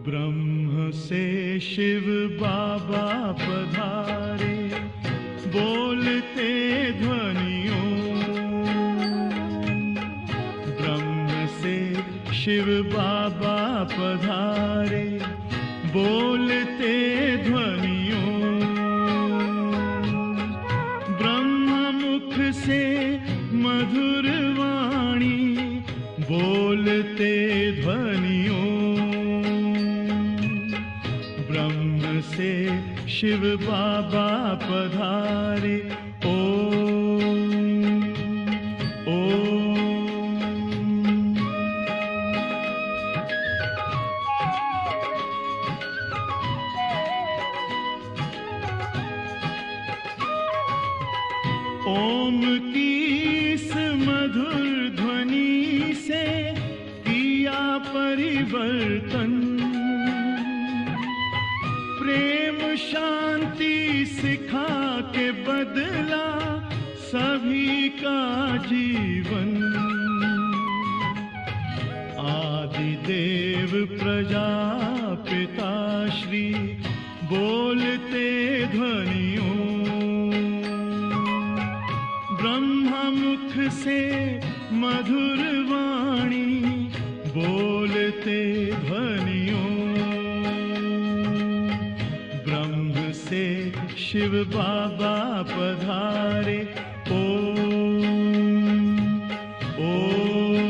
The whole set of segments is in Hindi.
ब्रह्म से शिव बाबा पधारे, बोलते ध्वनियों। ब्रह्म से शिव बाबा पधारे, बोलते ध्वनियों। ब्रह्म मुख से मधुर वाणी, बोलते ध्वनियों। ब्रह्म से शिव बाबा पधारे, ओम ओम। ओम की इस मधुर ध्वनि से किया परिवर्तन। प्रेम शांति सिखा के बदला सभी का जीवन। आदि देव प्रजापिता श्री, बोलते ध्वनियों। ब्रह्मा मुख से मधुर वाणी, बोलते ध्वनियों। ब्रह्म से शिव बाबा पधारे, ओम ओम।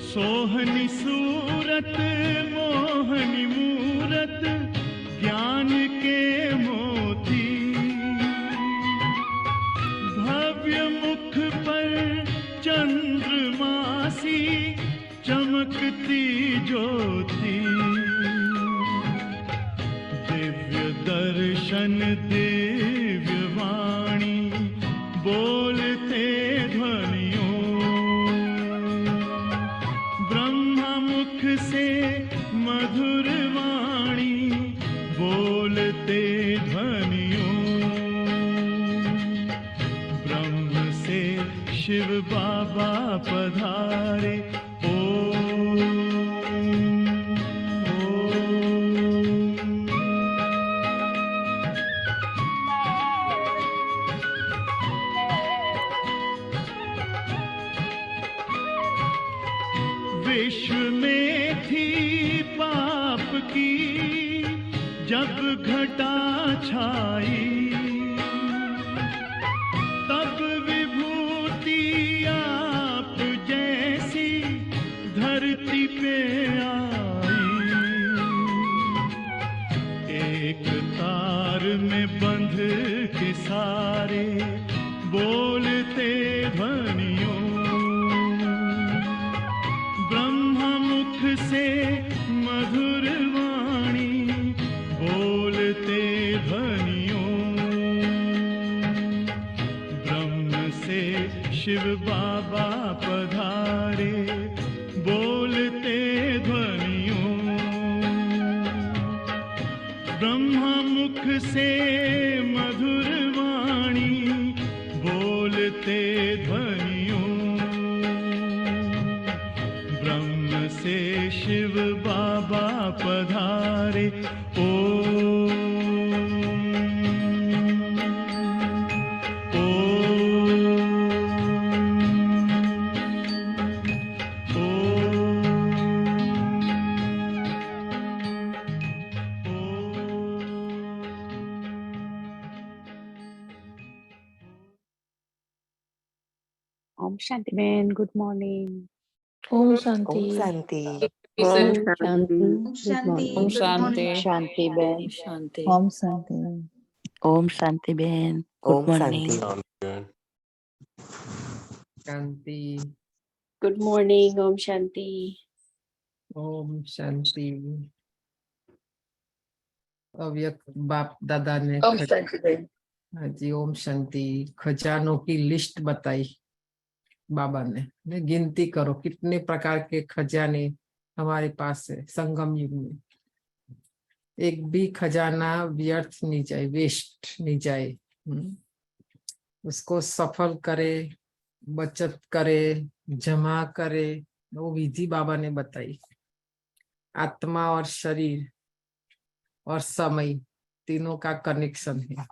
सोहनी सूरत मोहनी मूरत, ज्ञान के मोती। भव्य मुख पर चंद्रमासी, चमकती ज्योति। दिव्य दर्शन दिव्य वाणी, बोलते ध्वनियों। ब्रह्मा मुख से मधुर वाणी, बोलते ध्वनियों। ब्रह्म से शिव बाबा पधारे, ओम ओम। विश्व में थी पाप की जब घटा छाई, तब विभूति आप जैसी धरती पे आई। एक तार में बंध के सारे, बोलते ध्वनियों। ब्रह्मा मुख से मधुर वाणी, बोलते ध्वनियों। ब्रह्म से शिव बाबा पधारे, बोलते ध्वनियों। ब्रह्मा मुख से मधुर वाणी, बोलते ध्वनियों। ब्रह्म से शिव बाबा पधारे, ओम ओम ओम शांति बहन, गुड मॉर्निंग। ओम शांति। ओम शांति। ओम शांति। ओम शांति। शांति बहन। शांति। ओम शांति। ओम शांति बहन, ओम गुड मॉर्निंग। शांति। Good morning. ओम शांति। ओम शांति। अव्यक्त बाप दादा ने ओम शांति बहन। हाँ जी, ओम शांति। खजानों की लिस्ट बताई बाबा ने गिनती करो कितने प्रकार के खजाने हमारे पास है संगम युग में। एक भी खजाना व्यर्थ नहीं जाए, वेस्ट नहीं जाए। उसको सफल करे, बचत करे, जमा करे, वो विधि बाबा ने बताई। आत्मा और शरीर और समय तीनों का कनेक्शन है।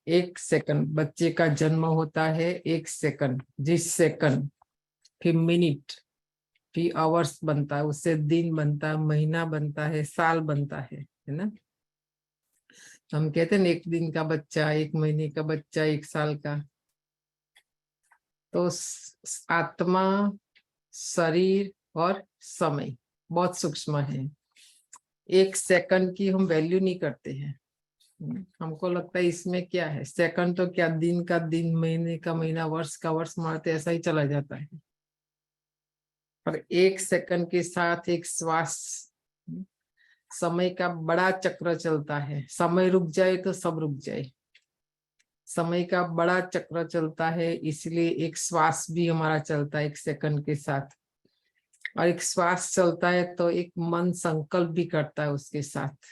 1 सेकंड बच्चे का जन्म होता है, 1 सेकंड, जिस सेकंड फिर मिनट फिर आवर्स बनता है, उससे दिन बनता है, महीना बनता है, साल बनता है ना। हम कहते हैं 1 दिन का बच्चा, 1 महीने का बच्चा, 1 साल का। तो आत्मा, शरीर और समय बहुत सूक्ष्म है। 1 सेकंड की हम वैल्यू नहीं करते हैं। हमको लगता है इसमें क्या है, सेकंड तो क्या, दिन का दिन, महीने का महीना, वर्ष का वर्ष मारते ऐसा ही चला जाता है। पर 1 सेकंड के साथ एक श्वास, समय का बड़ा चक्र चलता है। समय रुक जाए तो सब रुक जाए। समय का बड़ा चक्र चलता है, इसलिए एक श्वास भी हमारा चलता है 1 सेकंड के साथ। और एक श्वास चलता है तो एक मन संकल्प भी करता है उसके साथ।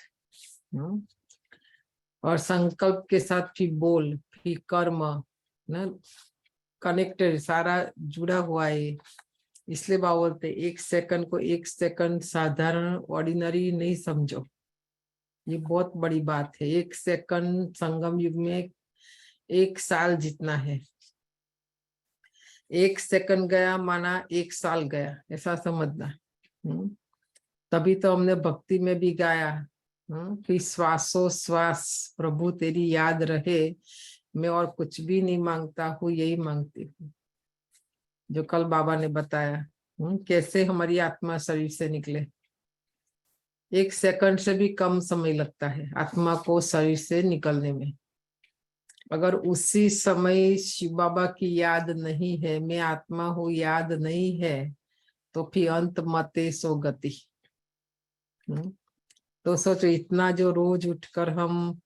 और संकल्प के साथ फिर बोल, फिर कर्म ना, कनेक्टेड, सारा जुड़ा हुआ है। इसलिए बाबा बोलते 1 सेकंड को 1 सेकंड साधारण ऑर्डिनरी नहीं समझो, ये बहुत बड़ी बात है। 1 सेकंड संगम युग में 1 साल जितना है। 1 सेकंड गया माना 1 साल गया, ऐसा समझना। तभी तो हमने भक्ति में भी गाया कि श्वासोश्वास प्रभु तेरी याद रहे, मैं और कुछ भी नहीं मांगता हूँ, यही मांगती हूँ। जो कल बाबा ने बताया कैसे हमारी आत्मा शरीर से निकले। 1 सेकंड से भी कम समय लगता है आत्मा को शरीर से निकलने में। अगर उसी समय शिव बाबा की याद नहीं है, मैं आत्मा हूँ याद नहीं है, तो फिर अंत मते सो गति। तो सोचो, इतना जो रोज उठकर हम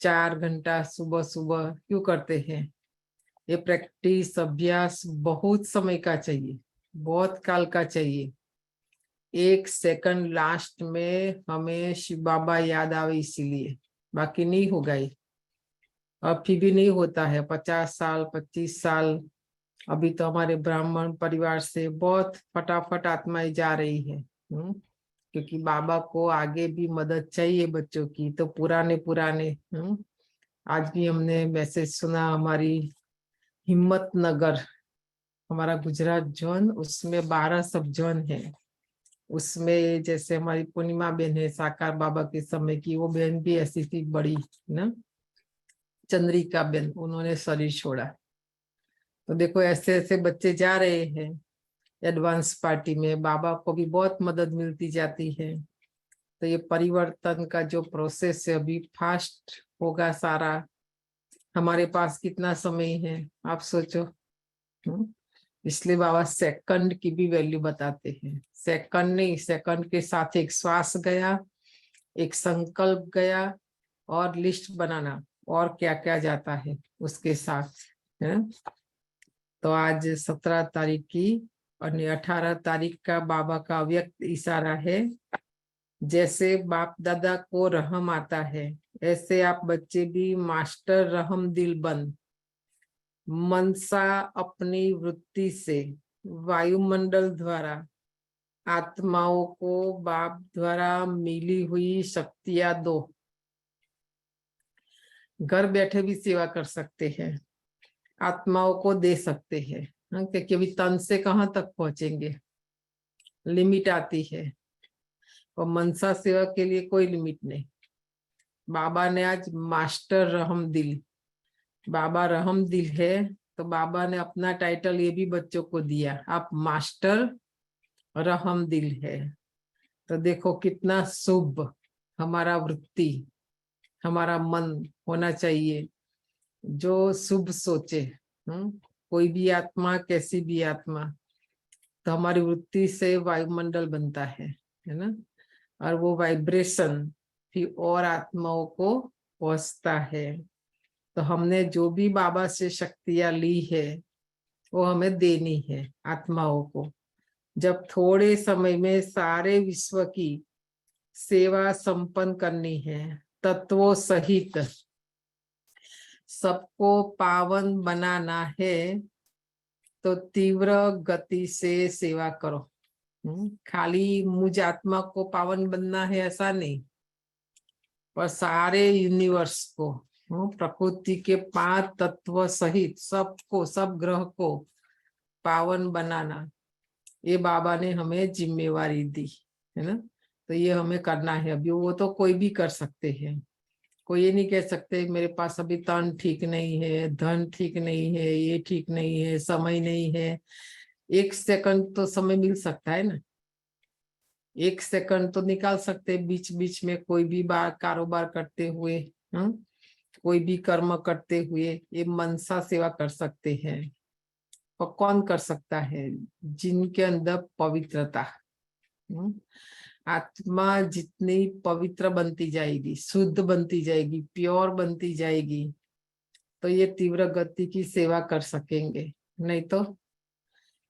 4 घंटा सुबह सुबह क्यों करते हैं, ये प्रैक्टिस अभ्यास बहुत समय का चाहिए, बहुत काल का चाहिए। 1 सेकंड लास्ट में हमें शिव बाबा याद आवे इसीलिए, बाकी नहीं होगा ये। अब फिर भी नहीं होता है। 50 साल 25 साल, अभी तो हमारे ब्राह्मण परिवार से बहुत फटाफट आत्माएं जा रही है। क्योंकि बाबा को आगे भी मदद चाहिए बच्चों की, तो पुराने आज भी हमने मैसेज सुना, हमारी हिम्मतनगर, हमारा गुजरात जोन, उसमें 12 सब जोन है। उसमें जैसे हमारी पूर्णिमा बहन है, साकार बाबा के समय की, वो बहन भी ऐसी थी बड़ी ना, चंद्रिका बहन, उन्होंने शरीर छोड़ा। तो देखो ऐसे ऐसे बच्चे जा रहे हैं एडवांस पार्टी में, बाबा को भी बहुत मदद मिलती जाती है। तो ये परिवर्तन का जो प्रोसेस है अभी फास्ट होगा सारा। हमारे पास कितना समय है आप सोचो। इसलिए बाबा सेकंड की भी वैल्यू बताते हैं। सेकंड नहीं, सेकंड के साथ एक श्वास गया, एक संकल्प गया, और लिस्ट बनाना और क्या क्या जाता है उसके साथ है। तो आज 17 तारीख की और 18 तारीख का बाबा का व्यक्त इशारा है। जैसे बाप दादा को रहम आता है, ऐसे आप बच्चे भी मास्टर रहम दिल बन मनसा अपनी वृत्ति से वायुमंडल द्वारा आत्माओं को बाप द्वारा मिली हुई शक्तियां दो। घर बैठे भी सेवा कर सकते हैं, आत्माओं को दे सकते हैं, क्योंकि अभी तन से कहाँ तक पहुंचेंगे, लिमिट आती है। और मनसा सेवा के लिए कोई लिमिट नहीं। बाबा ने आज मास्टर रहम दिल, बाबा रहम दिल है, तो बाबा ने अपना टाइटल ये भी बच्चों को दिया, आप मास्टर रहम दिल है। तो देखो कितना शुभ हमारा वृत्ति, हमारा मन होना चाहिए, जो शुभ सोचे। कोई भी आत्मा, कैसी भी आत्मा, तो हमारी वृत्ति से वायुमंडल बनता है ना। और वो वाइब्रेशन फिर और आत्माओं को पहुंचता है। तो हमने जो भी बाबा से शक्तियां ली है वो हमें देनी है आत्माओं को। जब थोड़े समय में सारे विश्व की सेवा संपन्न करनी है तत्वों सहित, सबको पावन बनाना है, तो तीव्र गति से सेवा करो। खाली मुझ आत्मा को पावन बनना है ऐसा नहीं, पर सारे यूनिवर्स को, प्रकृति के 5 तत्व सहित सबको, सब ग्रह को पावन बनाना, ये बाबा ने हमें जिम्मेवारी दी है ना। तो ये हमें करना है। अभी वो तो कोई भी कर सकते हैं, कोई ये नहीं कह सकते मेरे पास अभी तन ठीक नहीं है, धन ठीक नहीं है, ये ठीक नहीं है, समय नहीं है। 1 सेकंड तो समय मिल सकता है ना, 1 सेकंड तो निकाल सकते बीच बीच में, कोई भी बार कारोबार करते हुए, कोई भी कर्म करते हुए ये मनसा सेवा कर सकते हैं। और कौन कर सकता है? जिनके अंदर पवित्रता, आत्मा जितनी पवित्र बनती जाएगी, शुद्ध बनती जाएगी, प्योर बनती जाएगी, तो ये तीव्र गति की सेवा कर सकेंगे। नहीं तो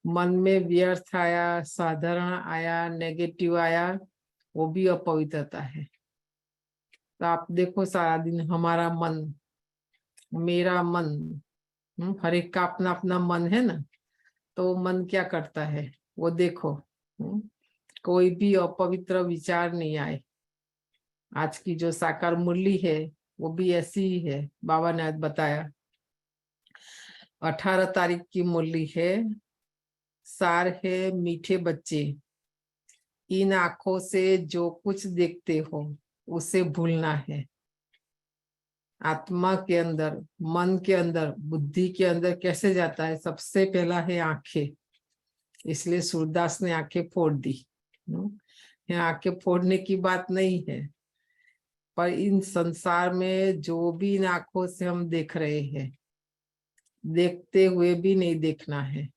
मन में व्यर्थ आया, साधारण आया, नेगेटिव आया, वो भी अपवित्रता है। तो आप देखो सारा दिन हमारा मन, मेरा मन, हर एक का अपना अपना मन है ना, तो मन क्या करता है वो देखो। कोई भी अपवित्र विचार नहीं आए। आज की जो साकार मुरली है वो भी ऐसी ही है। बाबा ने आज बताया 18 तारीख की मुरली है। सार है मीठे बच्चे, इन आंखों से जो कुछ देखते हो उसे भूलना है। आत्मा के अंदर, मन के अंदर, बुद्धि के अंदर कैसे जाता है? सबसे पहला है आंखें। इसलिए सूरदास ने आंखें फोड़ दी। यहाँ आंखें फोड़ने की बात नहीं है, पर इन संसार में जो भी इन आंखों से हम देख रहे हैं, देखते हुए भी नहीं देखना है।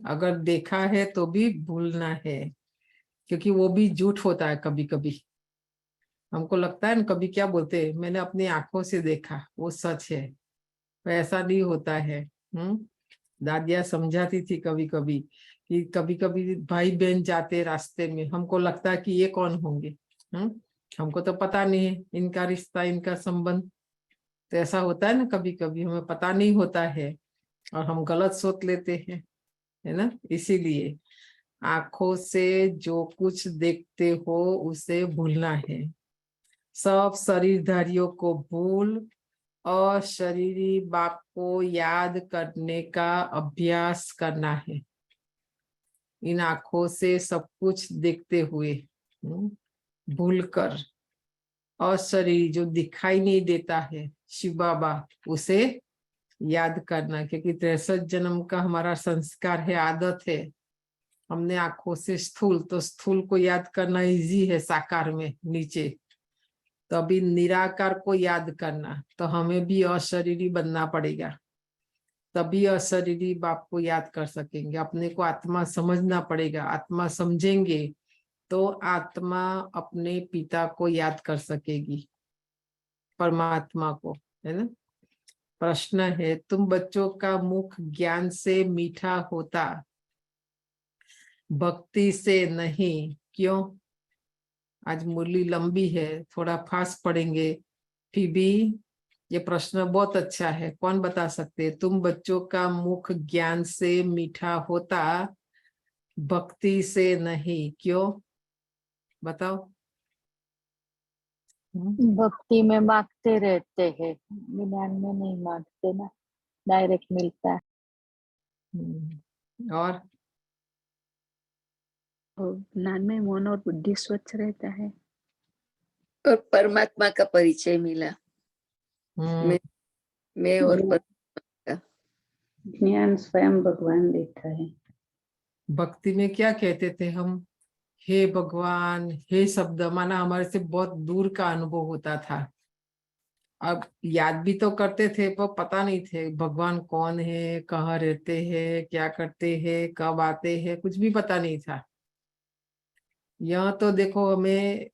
अगर देखा है तो भी भूलना है, क्योंकि वो भी झूठ होता है। कभी कभी हमको लगता है ना, कभी क्या बोलते हैं, मैंने अपनी आंखों से देखा, वो सच है। तो ऐसा नहीं होता है। दादिया समझाती थी कभी कभी कि कभी कभी भाई बहन जाते रास्ते में, हमको लगता है कि ये कौन होंगे, हमको तो पता नहीं है इनका रिश्ता, इनका संबंध। तो ऐसा होता है ना, कभी कभी हमें पता नहीं होता है और हम गलत सोच लेते हैं, है ना। इसीलिए आंखों से जो कुछ देखते हो उसे भूलना है। सब शरीरधारियों को भूल और शरीरी बाप को याद करने का अभ्यास करना है। इन आंखों से सब कुछ देखते हुए भूलकर, और शरीर जो दिखाई नहीं देता है शिव बाबा, उसे याद करना। क्योंकि 63 जन्म का हमारा संस्कार है, आदत है। हमने आंखों से स्थूल, तो स्थूल को याद करना इजी है साकार में नीचे, तो अभी निराकार को याद करना, तो हमें भी अशरीरी बनना पड़ेगा, तभी अशरीरी बाप को याद कर सकेंगे। अपने को आत्मा समझना पड़ेगा। आत्मा समझेंगे तो आत्मा अपने पिता को याद कर सकेगी, परमात्मा को, है ना। प्रश्न है, तुम बच्चों का मुख ज्ञान से मीठा होता, भक्ति से नहीं, क्यों? आज मुरली लंबी है, थोड़ा फास्ट पढ़ेंगे, फिर भी ये प्रश्न बहुत अच्छा है। कौन बता सकते हैं? तुम बच्चों का मुख ज्ञान से मीठा होता, भक्ति से नहीं, क्यों? बताओ। भक्ति में मांगते रहते हैं, ज्ञान में नहीं मांगते ना, डायरेक्ट मिलता है। और ज्ञान में मन और बुद्धि स्वच्छ रहता है, और परमात्मा का परिचय मिला। मैं और ज्ञान स्वयं भगवान देता है। भक्ति में क्या कहते थे हम? हे भगवान, हे शब्द, माना हमारे से बहुत दूर का अनुभव होता था। अब याद भी तो करते थे, पर पता नहीं थे भगवान कौन है, कहाँ रहते हैं, क्या करते हैं, कब आते हैं, कुछ भी पता नहीं था। यहाँ तो देखो, हमें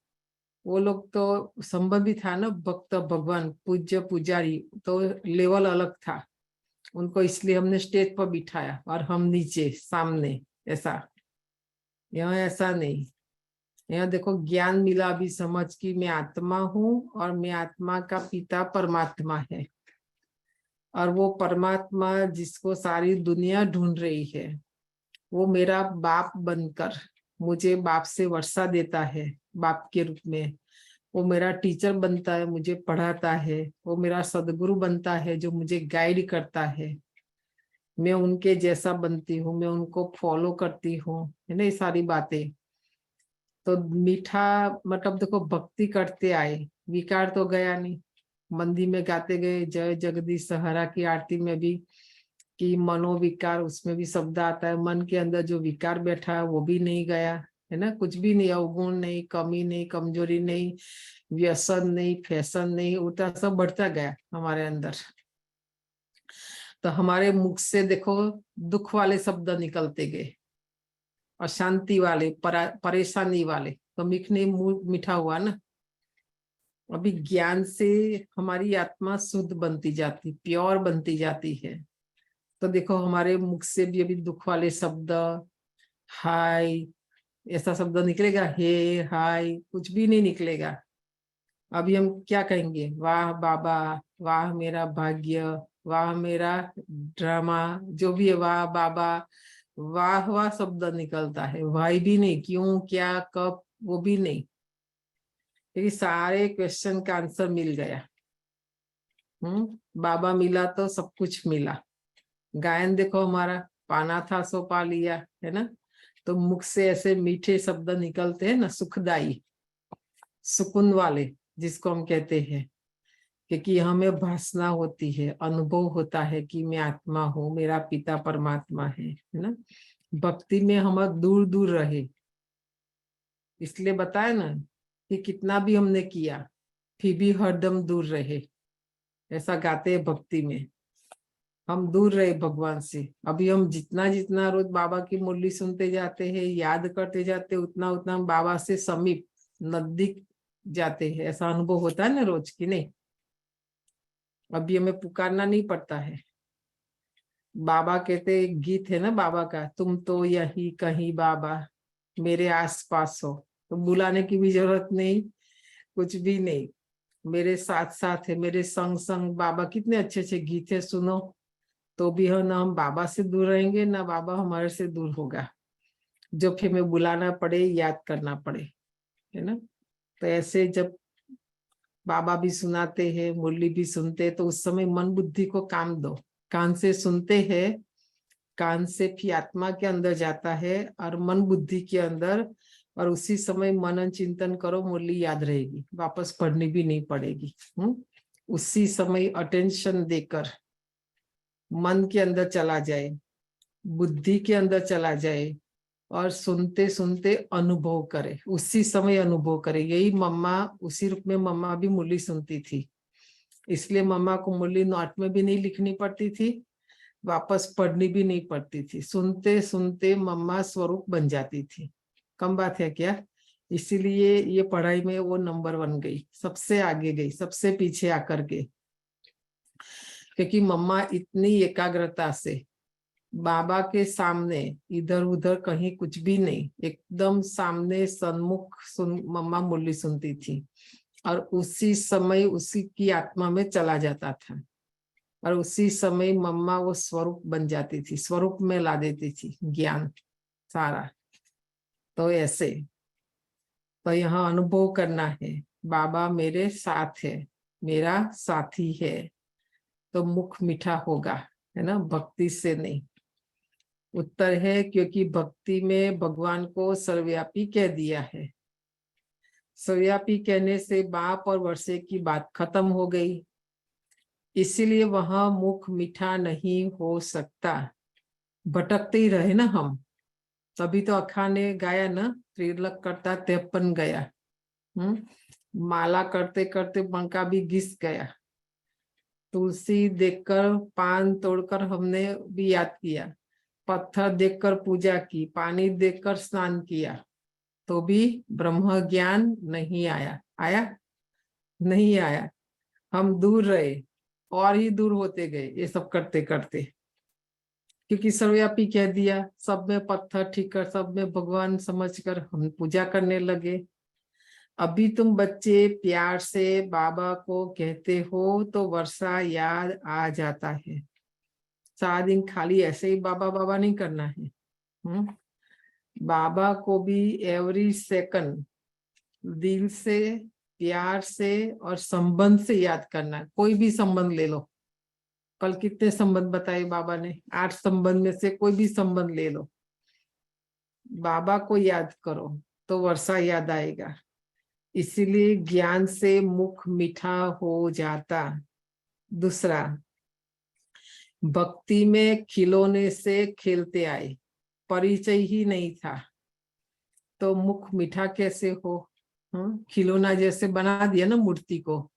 वो लोग तो संबंध भी था ना, भक्त भगवान, पूज्य पुजारी, तो लेवल अलग था उनको, इसलिए हमने स्टेज पर बिठाया और हम नीचे सामने, ऐसा। यहाँ ऐसा नहीं। यहाँ देखो ज्ञान मिला अभी समझ कि मैं आत्मा हूँ और मैं आत्मा का पिता परमात्मा है, और वो परमात्मा जिसको सारी दुनिया ढूंढ रही है वो मेरा बाप बनकर मुझे बाप से वर्षा देता है, बाप के रूप में। वो मेरा टीचर बनता है, मुझे पढ़ाता है। वो मेरा सदगुरु बनता है जो मुझे गाइड करता है। मैं उनके जैसा बनती हूँ, मैं उनको फॉलो करती हूँ, है ना, ये सारी बातें। तो मीठा मतलब देखो भक्ति करते आए, विकार तो गया नहीं। मंदिर में गाते गए जय जगदीश सहारा की आरती में भी कि मनोविकार, उसमें भी शब्द आता है, मन के अंदर जो विकार बैठा है वो भी नहीं गया, है ना, कुछ भी नहीं, अवगुण नहीं, कमी नहीं, कमजोरी नहीं, व्यसन नहीं, फैशन नहीं, उल्टा सब बढ़ता गया हमारे अंदर। तो हमारे मुख से देखो दुख वाले शब्द निकलते गए, अशांति वाले, परेशानी वाले, तो मीठने मुंह मीठा हुआ ना। अभी ज्ञान से हमारी आत्मा शुद्ध बनती जाती, प्योर बनती जाती है। तो देखो हमारे मुख से भी अभी दुख वाले शब्द, हाय ऐसा शब्द निकलेगा, हे हाय कुछ भी नहीं निकलेगा। अभी हम क्या कहेंगे, वाह बाबा, वाह मेरा भाग्य, वाह मेरा ड्रामा, जो भी है, वाह बाबा, वाह वाह शब्द निकलता है। वाह भी नहीं, क्यों, क्या, कब, वो भी नहीं, क्योंकि सारे क्वेश्चन का आंसर मिल गया। बाबा मिला तो सब कुछ मिला। गायन देखो हमारा, पाना था सो पा लिया, है ना। तो मुख से ऐसे मीठे शब्द निकलते हैं ना, सुखदाई, सुकून वाले, जिसको हम कहते हैं, क्योंकि हमें भासना होती है, अनुभव होता है कि मैं आत्मा हूँ, मेरा पिता परमात्मा है ना। भक्ति में हम दूर दूर रहे, इसलिए बताया ना कि कितना भी हमने किया फिर भी हरदम दूर रहे, ऐसा गाते हैं भक्ति में। हम दूर रहे भगवान से। अभी हम जितना जितना रोज बाबा की मुरली सुनते जाते हैं, याद करते जाते, उतना उतना हम बाबा से समीप, नजदीक जाते हैं। ऐसा अनुभव होता है ना रोज की, नहीं। अभी हमें पुकारना नहीं पड़ता है। बाबा कहते, एक गीत है ना बाबा का, तुम तो यही कहीं बाबा मेरे आस पास हो, तो बुलाने की भी जरूरत नहीं, कुछ भी नहीं, मेरे साथ साथ है, मेरे संग संग। बाबा कितने अच्छे अच्छे गीत है, सुनो तो भी हो ना, हम बाबा से दूर रहेंगे ना बाबा हमारे से दूर होगा, जो फिर हमें बुलाना पड़े, याद करना पड़े, है ना। तो ऐसे जब बाबा भी सुनाते हैं, मुरली भी सुनते हैं, तो उस समय मन बुद्धि को काम दो। कान से सुनते हैं, कान से फिर आत्मा के अंदर जाता है और मन बुद्धि के अंदर, और उसी समय मनन चिंतन करो, मुरली याद रहेगी, वापस पढ़नी भी नहीं पड़ेगी। उसी समय अटेंशन देकर मन के अंदर चला जाए, बुद्धि के अंदर चला जाए, और सुनते सुनते अनुभव करे, उसी समय अनुभव करे। यही मम्मा, उसी रूप में मम्मा भी मुरली सुनती थी, इसलिए मम्मा को मुरली नोट में भी नहीं लिखनी पड़ती थी, वापस पढ़नी भी नहीं पड़ती थी। सुनते सुनते मम्मा स्वरूप बन जाती थी। कम बात है क्या? इसीलिए ये पढ़ाई में वो नंबर 1 गई, सबसे आगे गई, सबसे पीछे आकर के, क्योंकि मम्मा इतनी एकाग्रता से बाबा के सामने, इधर उधर कहीं कुछ भी नहीं, एकदम सामने सन्मुख मम्मा मुरली सुनती थी, और उसी समय उसी की आत्मा में चला जाता था, और उसी समय मम्मा वो स्वरूप बन जाती थी, स्वरूप में ला देती थी ज्ञान सारा। तो ऐसे, तो यहाँ अनुभव करना है, बाबा मेरे साथ है, मेरा साथी है, तो मुख मीठा होगा, है ना, भक्ति से नहीं। उत्तर है क्योंकि भक्ति में भगवान को सर्वव्यापी कह दिया है। सर्वव्यापी कहने से बाप और वर्षे की बात खत्म हो गई, इसीलिए वहां मुख मीठा नहीं हो सकता। भटकते ही रहे ना हम। तभी तो अखा ने गाया ना, त्रिलक करता 53 गया। माला करते करते बंका भी घिस गया। तुलसी देखकर, पान तोड़कर हमने भी याद किया, पत्थर देखकर पूजा की, पानी देखकर स्नान किया, तो भी ब्रह्म ज्ञान नहीं आया। आया नहीं आया, हम दूर रहे और ही दूर होते गए ये सब करते करते, क्योंकि सर्वव्यापी कह दिया, सब में पत्थर ठीकर, सब में भगवान समझकर हम पूजा करने लगे। अभी तुम बच्चे प्यार से बाबा को कहते हो तो वर्षा याद आ जाता है। सारा दिन खाली ऐसे ही बाबा बाबा नहीं करना है। बाबा को भी एवरी सेकंड दिल से, प्यार से और संबंध से याद करना है। कोई भी संबंध ले लो। कल कितने संबंध बताए बाबा ने? 8 संबंध में से कोई भी संबंध ले लो, बाबा को याद करो तो वर्षा याद आएगा। इसीलिए ज्ञान से मुख मीठा हो जाता। दूसरा, भक्ति में खिलौने से खेलते आए, परिचय ही नहीं था तो मुख मीठा कैसे हो? खिलौना जैसे बना दिया ना मूर्ति को।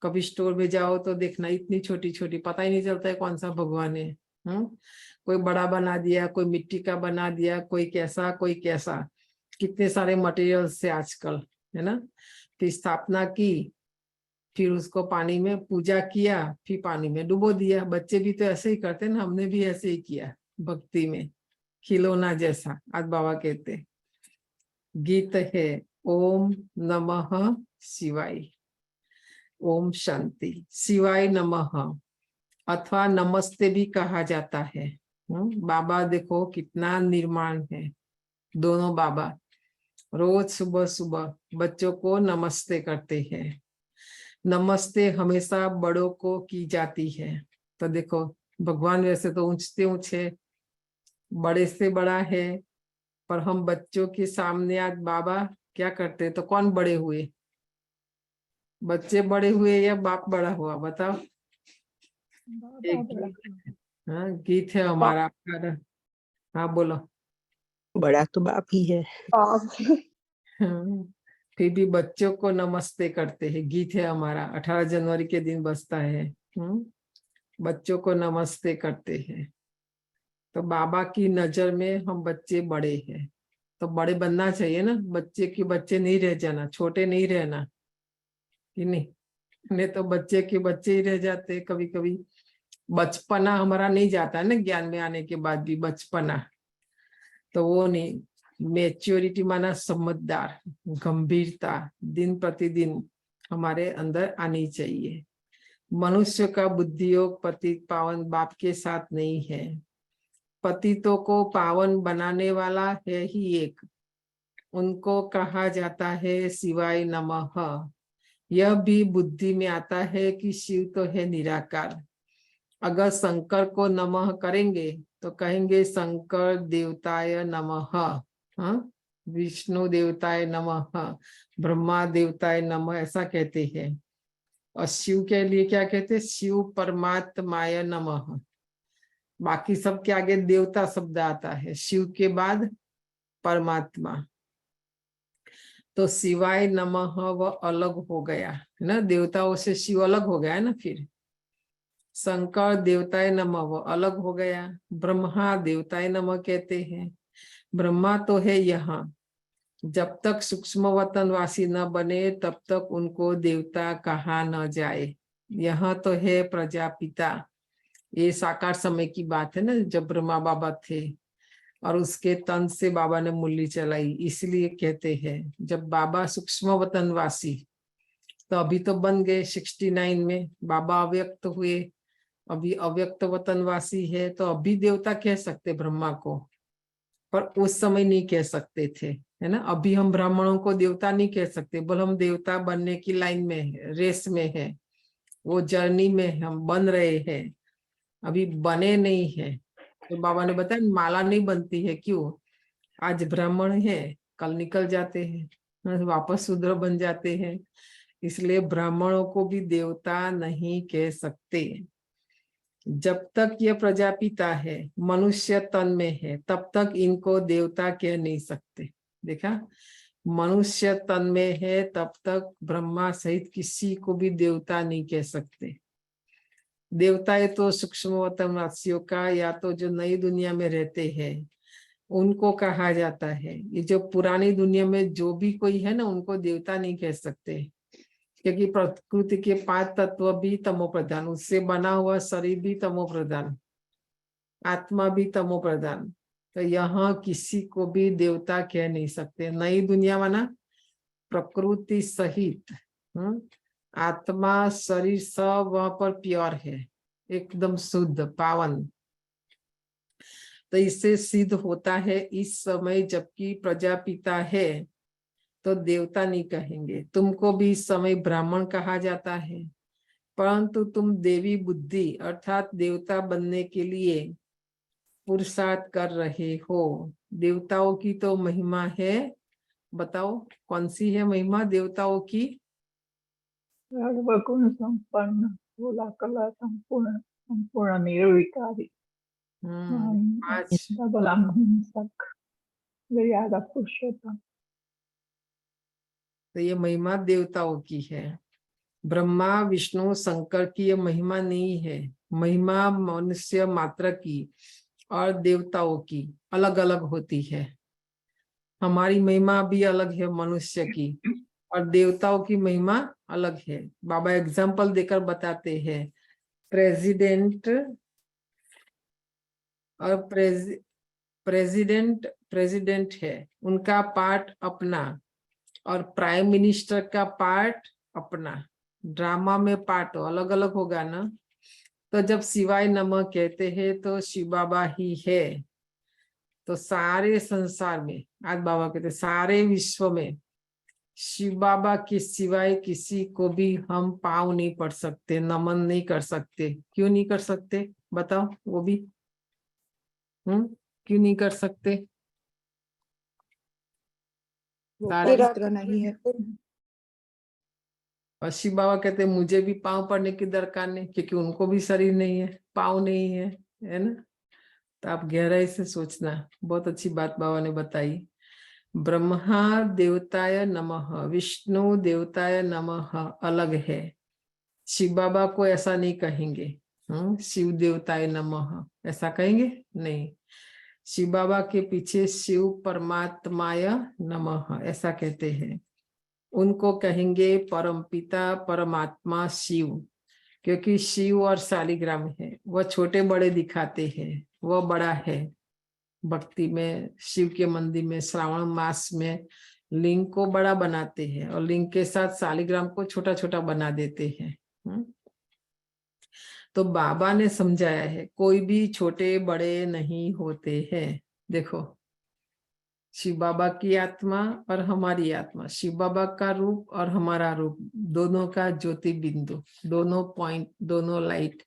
कभी स्टोर में जाओ तो देखना इतनी छोटी छोटी, पता ही नहीं चलता है कौन सा भगवान है। कोई बड़ा बना दिया, कोई मिट्टी का बना दिया, कोई कैसा कोई कैसा, कितने सारे मटेरियल से आजकल, है ना। फिर स्थापना की, फिर उसको पानी में पूजा किया, फिर पानी में डुबो दिया। बच्चे भी तो ऐसे ही करते ना, हमने भी ऐसे ही किया भक्ति में, खिलौना जैसा। आज बाबा कहते गीत है ओम नमः शिवाय, ओम शांति, शिवाय नमः अथवा नमस्ते भी कहा जाता है। बाबा देखो कितना निर्माण है। दोनों बाबा रोज सुबह सुबह बच्चों को नमस्ते करते हैं। नमस्ते हमेशा बड़ों को की जाती है। तो देखो भगवान वैसे तो ऊंचे ऊंचे, बड़े से बड़ा है, पर हम बच्चों के सामने आज बाबा क्या करते? तो कौन बड़े हुए? बच्चे बड़े हुए या बाप बड़ा हुआ? बताओ। एक गीत है हमारा। हाँ बोलो। बड़ा तो बाप ही है। फिर भी बच्चों को नमस्ते करते हैं। गीत है हमारा, 18 जनवरी के दिन बजता है। बच्चों को नमस्ते करते हैं। तो बाबा की नजर में हम बच्चे बड़े हैं, तो बड़े बनना चाहिए ना। बच्चे के बच्चे नहीं रह जाना, छोटे नहीं रहना, कि नहीं तो बच्चे के बच्चे ही रह जाते। कभी कभी बचपना हमारा नहीं जाता है ना, ज्ञान में आने के बाद भी बचपना, तो वो नहीं। मैच्योरिटी माना समझदार, गंभीरता दिन प्रतिदिन हमारे अंदर आनी चाहिए। मनुष्य का बुद्धि योग पतित पावन बाप के साथ नहीं है। पतितों को पावन बनाने वाला है ही एक, उनको कहा जाता है शिवाय नमः। यह भी बुद्धि में आता है कि शिव तो है निराकार। अगर शंकर को नमः करेंगे तो कहेंगे शंकर देवताय नमः, विष्णु देवताय नमः, ब्रह्मा देवताय नमः, ऐसा कहते हैं। और शिव के लिए क्या कहते हैं? शिव परमात्माय नमः। बाकी सब के आगे देवता शब्द आता है, शिव के बाद परमात्मा। तो शिवाय नमः वह अलग हो गया है ना, देवताओं से शिव अलग हो गया है ना। फिर शंकर देवताय नमः वो अलग हो गया। ब्रह्मा देवताय नमः कहते हैं। ब्रह्मा तो है यहाँ, जब तक सूक्ष्म वतनवासी न बने तब तक उनको देवता कहा न जाए। यहाँ तो है प्रजापिता। ये साकार समय की बात है ना, जब ब्रह्मा बाबा थे और उसके तन से बाबा ने मुरली चलाई। इसलिए कहते हैं जब बाबा सूक्ष्म वतनवासी, तो अभी तो बन गए 69 में बाबा अव्यक्त हुए, अभी अव्यक्त वतनवासी है, तो अभी देवता कह सकते ब्रह्मा को, पर उस समय नहीं कह सकते थे, है ना। अभी हम ब्राह्मणों को देवता नहीं कह सकते, बोल हम देवता बनने की लाइन में है, रेस में है, वो जर्नी में हम बन रहे हैं, अभी बने नहीं है। तो बाबा ने बताया माला नहीं बनती है, क्यों? आज ब्राह्मण है, कल निकल जाते हैं, वापस शूद्र बन जाते हैं। इसलिए ब्राह्मणों को भी देवता नहीं कह सकते। जब तक ये प्रजापिता है, मनुष्य तन में है, तब तक इनको देवता कह नहीं सकते। देखा, मनुष्य तन में है तब तक ब्रह्मा सहित किसी को भी देवता नहीं कह सकते। देवता है तो सूक्ष्म वतनवासियों का, या तो जो नई दुनिया में रहते हैं उनको कहा जाता है। ये जो पुरानी दुनिया में जो भी कोई है ना, उनको देवता नहीं कह सकते, क्योंकि प्रकृति के 5 तत्व भी तमो प्रधान, उससे बना हुआ शरीर भी तमो प्रधान। आत्मा भी तमो प्रधान, तो यहाँ किसी को भी देवता कह नहीं सकते। नई दुनिया माना प्रकृति सहित आत्मा शरीर सब वहां पर प्योर है, एकदम शुद्ध पावन। तो इससे सिद्ध होता है इस समय जबकि प्रजापिता है तो देवता नहीं कहेंगे। तुमको भी इस समय ब्राह्मण कहा जाता है, परंतु तुम देवी बुद्धि अर्थात देवता बनने के लिए पुरुषार्थ कर रहे हो। देवताओं की तो महिमा है, बताओ कौन सी है महिमा देवताओं की? सर्वगुण संपन्न, भोला कला संपूर्ण, संपूर्ण निर्विकारी, आज सबला हिंसक, मर्यादा पुरुषोत्तम। तो ये महिमा देवताओं की है। ब्रह्मा विष्णु शंकर की ये महिमा नहीं है। महिमा मनुष्य मात्र की और देवताओं की अलग अलग होती है। हमारी महिमा भी अलग है मनुष्य की, और देवताओं की महिमा अलग है। बाबा एग्जाम्पल देकर बताते हैं। प्रेसिडेंट और प्रेसिडेंट है, उनका पार्ट अपना, और प्राइम मिनिस्टर का पार्ट अपना। ड्रामा में पार्ट अलग अलग होगा ना। तो जब शिवाय नमः कहते हैं तो शिव बाबा ही है। तो सारे संसार में, आज बाबा कहते सारे विश्व में शिव बाबा के सिवाय किसी को भी हम पाँव नहीं पड़ सकते, नमन नहीं कर सकते। क्यों नहीं कर सकते बताओ? वो भी क्यों नहीं कर सकते? पवित्र नहीं है। और शिव बाबा कहते मुझे भी पाँव पड़ने की दरकार नहीं, क्योंकि उनको भी शरीर नहीं है, पाँव नहीं है ना। तो आप गहराई से सोचना। बहुत अच्छी बात बाबा ने बताई। ब्रह्मा देवताय नमः, विष्णु देवताय नमः अलग है। शिव बाबा को ऐसा नहीं कहेंगे शिव देवताय नमः, ऐसा कहेंगे नहीं। शिव बाबा के पीछे शिव परमात्माय नमः ऐसा कहते हैं। उनको कहेंगे परमपिता परमात्मा शिव, क्योंकि शिव और शालिग्राम है, वह छोटे बड़े दिखाते हैं, वह बड़ा है। भक्ति में शिव के मंदिर में श्रावण मास में लिंग को बड़ा बनाते हैं और लिंग के साथ शालिग्राम को छोटा छोटा बना देते हैं। तो बाबा ने समझाया है कोई भी छोटे बड़े नहीं होते हैं। देखो शिव बाबा की आत्मा और हमारी आत्मा, शिव बाबा का रूप और हमारा रूप, दोनों का ज्योति बिंदु, दोनों पॉइंट, दोनों लाइट।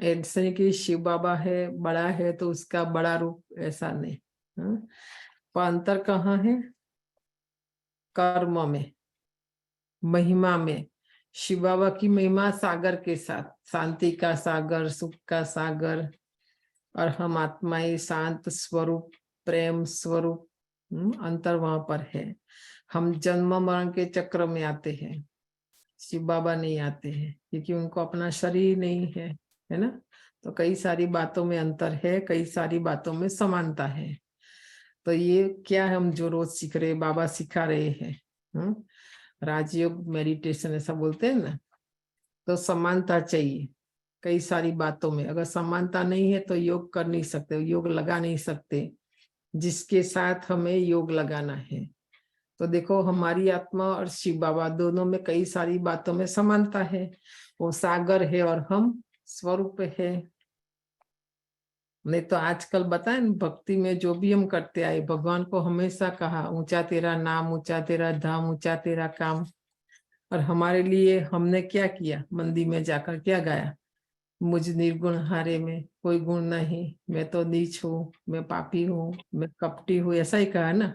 ऐसे कि शिव बाबा है बड़ा है तो उसका बड़ा रूप, ऐसा नहीं। पर अंतर कहाँ है? कर्म में, महिमा में। शिव बाबा की महिमा सागर के साथ, शांति का सागर, सुख का सागर, और हम आत्माएं शांत स्वरूप, प्रेम स्वरूप। अंतर वहां पर है। हम जन्म मरण के चक्र में आते हैं, शिव बाबा नहीं आते हैं, क्योंकि उनको अपना शरीर नहीं है ना। तो कई सारी बातों में अंतर है, कई सारी बातों में समानता है। तो ये क्या हम जो रोज सीख रहे, बाबा सिखा रहे हैं राजयोग मेडिटेशन ऐसा बोलते हैं ना। तो समानता चाहिए कई सारी बातों में। अगर समानता नहीं है तो योग कर नहीं सकते, योग लगा नहीं सकते जिसके साथ हमें योग लगाना है। तो देखो हमारी आत्मा और शिव बाबा दोनों में कई सारी बातों में समानता है। वो सागर है और हम स्वरूप है। नहीं तो आजकल बताए भक्ति में जो भी हम करते आए, भगवान को हमेशा कहा ऊंचा तेरा नाम, ऊंचा तेरा धाम, ऊंचा तेरा काम। और हमारे लिए हमने क्या किया? मंदिर में जाकर क्या गाया? मुझ निर्गुण हारे में कोई गुण नहीं, मैं तो नीच हूँ, मैं पापी हूँ, मैं कपटी हूँ, ऐसा ही कहा ना।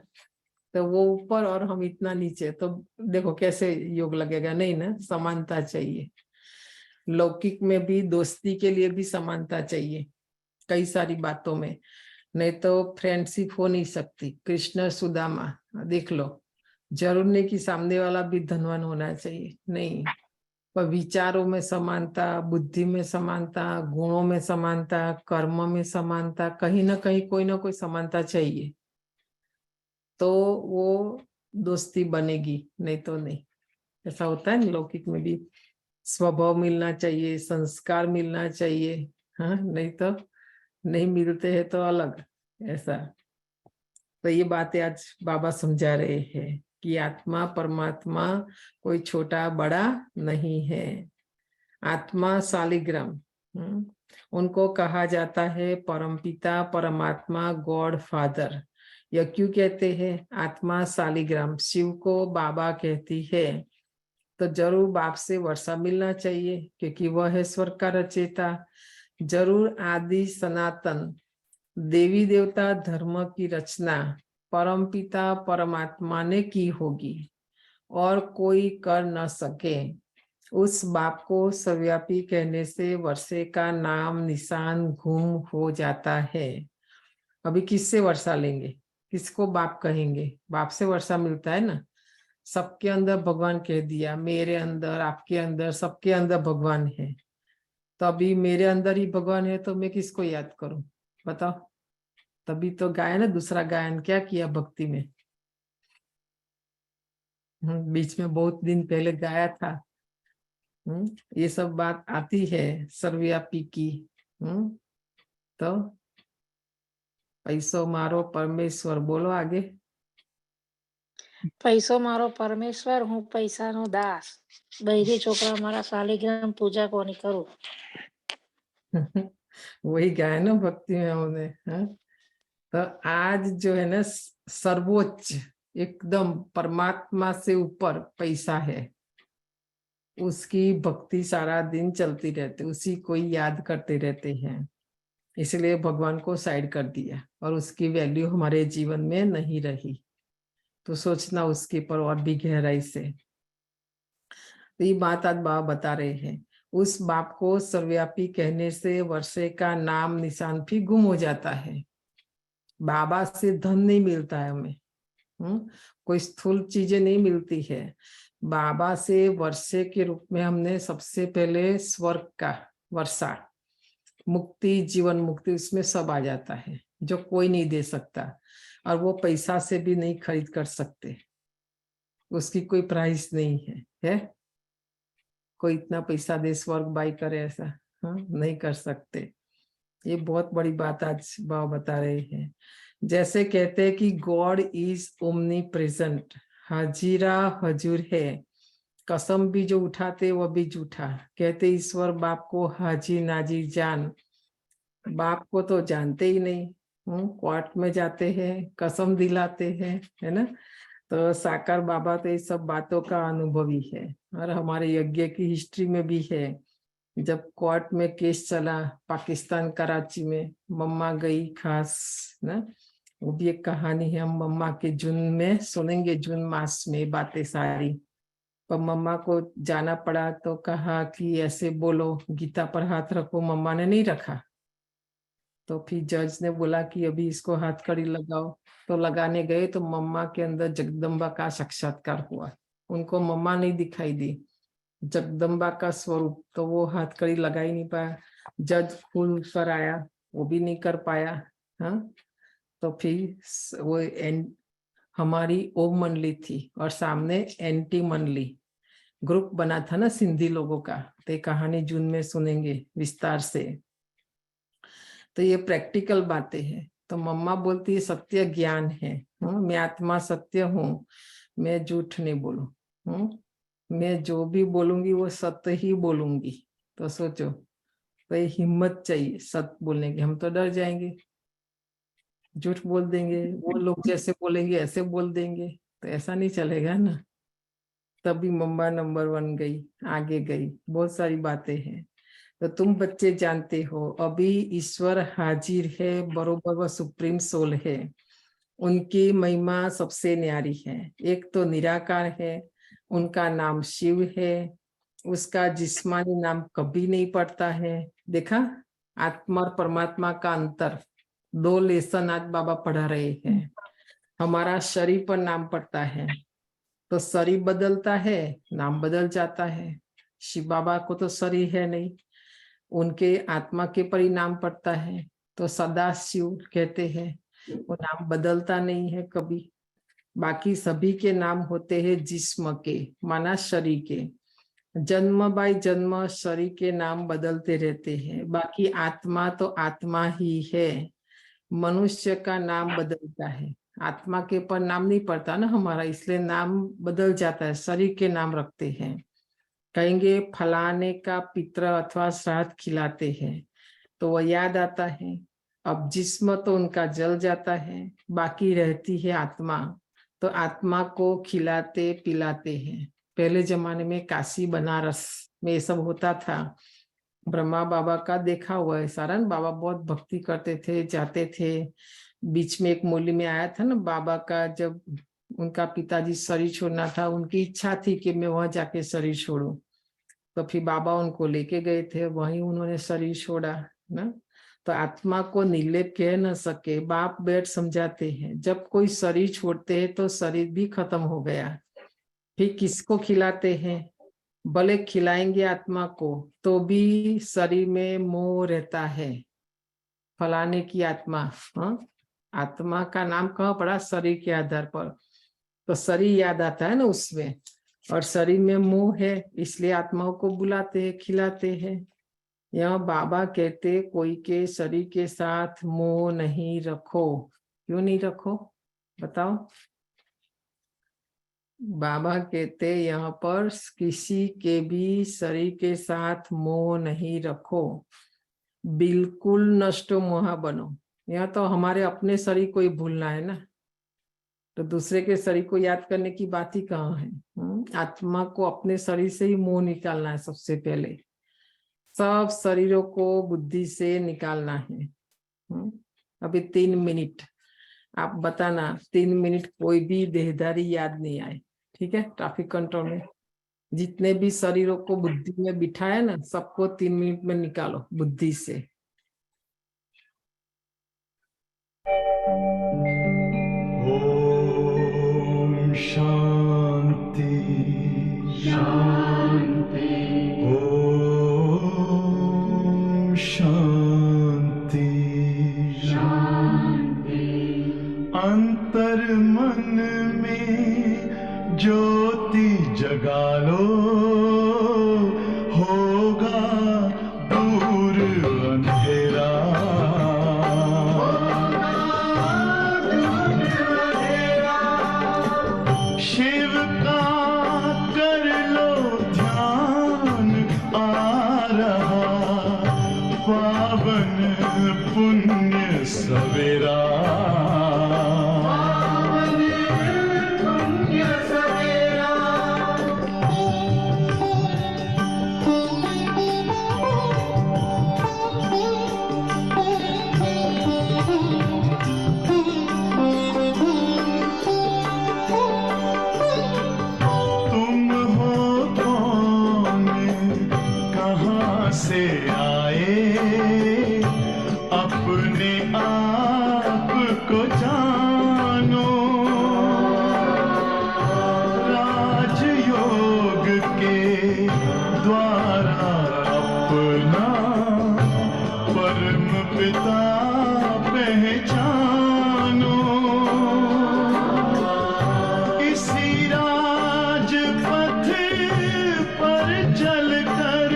तो वो ऊपर और हम इतना नीचे, तो देखो कैसे योग लगेगा? नहीं ना, समानता चाहिए। लौकिक में भी दोस्ती के लिए भी समानता चाहिए कई सारी बातों में, नहीं तो फ्रेंडशिप हो नहीं सकती। कृष्ण सुदामा देख लो, जरूर नहीं कि सामने वाला भी धनवान होना चाहिए, नहीं, पर विचारों में समानता, बुद्धि में समानता, गुणों में समानता, कर्म में समानता, कहीं ना कहीं कोई ना कोई समानता चाहिए, तो वो दोस्ती बनेगी, नहीं तो नहीं। ऐसा होता है लौकिक में भी। स्वभाव मिलना चाहिए, संस्कार मिलना चाहिए, हाँ, नहीं तो नहीं मिलते हैं तो अलग, ऐसा। तो ये बातें आज बाबा समझा रहे हैं कि आत्मा परमात्मा कोई छोटा बड़ा नहीं है। आत्मा शालिग्राम, उनको कहा जाता है परमपिता परमात्मा गॉड फादर। यह क्यों कहते हैं आत्मा शालिग्राम? शिव को बाबा कहती है, तो जरूर बाप से वर्षा मिलना चाहिए, क्योंकि वह है स्वर्ग का रचयिता। जरूर आदि सनातन देवी देवता धर्म की रचना परमपिता परमात्मा ने की होगी और कोई कर न सके। उस बाप को सर्वव्यापी कहने से वर्षे का नाम निशान गुम हो जाता है। अभी किससे वर्षा लेंगे? किसको बाप कहेंगे? बाप से वर्षा मिलता है ना। सबके अंदर भगवान कह दिया, मेरे अंदर आपके अंदर सबके अंदर भगवान है। तो अभी मेरे अंदर ही भगवान है तो मैं किसको याद करूं? बताओ। तभी तो गाया ना दूसरा गायन, क्या किया भक्ति में। बीच में बहुत दिन पहले गाया था। ये सब बात आती है सर्वव्यापी की। तो पैसो मारो परमेश्वर, बोलो आगे। पैसो मारो परमेश्वर, हूँ पैसा नो दास, बहिरी छोकरा मारा शालिग्राम, पूजा कोनी करूं। वही गाया ना भक्ति में हमने। तो आज जो है ना सर्वोच्च एकदम परमात्मा से ऊपर पैसा है, उसकी भक्ति सारा दिन चलती रहती, उसी को याद करते रहते हैं। इसलिए भगवान को साइड कर दिया और उसकी वैल्यू हमारे जीवन में नहीं रही। तो सोचना उसके पर और भी गहराई से। तो ये बात आज बाबा बता रहे हैं। उस बाप को सर्वव्यापी कहने से वर्षे का नाम निशान भी गुम हो जाता है। बाबा से धन नहीं मिलता है हमें, कोई स्थूल चीजें नहीं मिलती है। बाबा से वर्षे के रूप में हमने सबसे पहले स्वर्ग का वर्षा, मुक्ति, जीवन मुक्ति, उसमें सब आ जाता है जो कोई नहीं दे सकता, और वो पैसा से भी नहीं खरीद कर सकते। उसकी कोई प्राइस नहीं है? कोई इतना पैसा दे स्वर्ग बाई करे, ऐसा नहीं कर सकते। ये बहुत बड़ी बात आज बाबा बता रहे हैं। जैसे कहते हैं कि गॉड इज ओमनी प्रेजेंट, हाजिरा हजूर है। कसम भी जो उठाते वह भी झूठा। कहते ईश्वर बाप को हाजी नाजी जान, बाप को तो जानते ही नहीं। कोर्ट में जाते हैं, कसम दिलाते हैं, है ना। तो साकार बाबा तो ये सब बातों का अनुभवी है, और हमारे यज्ञ की हिस्ट्री में भी है। जब कोर्ट में केस चला पाकिस्तान कराची में, मम्मा गई खास ना, वो भी एक कहानी है, हम मम्मा के जून में सुनेंगे, जून मास में बातें सारी। पर मम्मा को जाना पड़ा तो कहा कि ऐसे बोलो, गीता पर हाथ रखो। मम्मा ने नहीं रखा, तो फिर जज ने बोला कि अभी इसको हाथ कड़ी लगाओ। तो लगाने गए तो मम्मा के अंदर जगदम्बा का साक्षात्कार हुआ। उनको मम्मा नहीं दिखाई दी, जगदम्बा का स्वरूप। तो वो हाथ कड़ी लगा ही नहीं पाया। जज खुल कर आया, वो भी नहीं कर पाया। तो फिर वो हमारी ओम मंडली थी और सामने एंटी मंडली ग्रुप बना था ना सिंधी लोगों का। तो कहानी जून में सुनेंगे विस्तार से। तो ये प्रैक्टिकल बातें हैं। तो मम्मा बोलती है सत्य ज्ञान है, मैं आत्मा सत्य हूँ, मैं झूठ नहीं बोलूं, मैं जो भी बोलूंगी वो सत्य ही बोलूंगी। तो सोचो, तो ये हिम्मत चाहिए सत्य बोलने की। हम तो डर जाएंगे, झूठ बोल देंगे, वो लोग जैसे बोलेंगे ऐसे बोल देंगे, तो ऐसा नहीं चलेगा ना। तभी मम्मा नंबर 1 गई, आगे गई। बहुत सारी बातें हैं। तो तुम बच्चे जानते हो अभी ईश्वर हाजिर है, बरोबर वह सुप्रीम सोल है। उनकी महिमा सबसे न्यारी है। एक तो निराकार है, उनका नाम शिव है। उसका जिस्मानी नाम कभी नहीं पड़ता है। देखा आत्मा और परमात्मा का अंतर। 2 लेसन आज बाबा पढ़ा रहे हैं। हमारा शरीर पर नाम पड़ता है तो शरीर बदलता है, नाम बदल जाता है। शिव बाबा को तो शरीर है नहीं, उनके आत्मा के पर ही नाम पड़ता है, तो सदा शिव कहते हैं। वो नाम बदलता नहीं है कभी। बाकी सभी के नाम होते हैं जिस्म के, माना शरीर के। जन्म बाय जन्म शरीर के नाम बदलते रहते हैं, बाकी आत्मा तो आत्मा ही है। मनुष्य का नाम बदलता है, आत्मा के ऊपर नाम नहीं पड़ता ना हमारा, इसलिए नाम बदल जाता है, शरीर के नाम रखते हैं। कहेंगे फलाने का पितृ अथवा श्राद्ध खिलाते हैं तो वह याद आता है। अब जिस्म तो उनका जल जाता है, बाकी रहती है आत्मा, तो आत्मा को खिलाते पिलाते हैं। पहले जमाने में काशी बनारस में ये सब होता था। ब्रह्मा बाबा का देखा हुआ है सारा, बाबा बहुत भक्ति करते थे, जाते थे। बीच में एक मूली में आया था ना बाबा का, जब उनका पिताजी शरीर छोड़ना था, उनकी इच्छा थी कि मैं वहां जाके शरीर छोड़ूं, तो फिर बाबा उनको लेके गए थे, वहीं उन्होंने शरीर छोड़ा ना। तो आत्मा को निर्लेप कह न सके, बाप बैठ समझाते हैं, जब कोई शरीर छोड़ते हैं तो शरीर भी खत्म हो गया। फिर किसको खिलाते हैं? भले खिलाएंगे आत्मा को तो भी शरीर में मोह रहता है। फलाने की आत्मा, हाँ, आत्मा का नाम कहाँ पड़ा? शरीर के आधार पर, तो शरीर याद आता है ना उसमें, और शरीर में मोह है, इसलिए आत्माओं को बुलाते हैं, खिलाते हैं। यहाँ बाबा कहते कोई के शरीर के साथ मोह नहीं रखो। क्यों नहीं रखो बताओ? बाबा कहते यहाँ पर किसी के भी शरीर के साथ मोह नहीं रखो, बिल्कुल नष्टो मोहा बनो। यहाँ तो हमारे अपने शरीर को ही भूलना है ना, तो दूसरे के शरीर को याद करने की बात ही कहाँ है। आत्मा को अपने शरीर से ही मोह निकालना है सबसे पहले, सब शरीरों को बुद्धि से निकालना है। अभी 3 मिनट आप बताना, 3 मिनट कोई भी देहधारी याद नहीं आए, ठीक है? ट्रैफिक कंट्रोल में जितने भी शरीरों को बुद्धि में बिठाया ना, सबको 3 मिनट में निकालो बुद्धि से। ओम शांति शांति, ओम शांति शांति। अंतर मन में ज्योति जगा लो, होगा दूर अंधेरा। शिव का कर लो ध्यान, आ रहा पावन पुण्य सवेरा। से आए अपने आप को जानो, राजयोग के द्वारा अपना परम पिता पहचानो। इसी राजपथ पर चलकर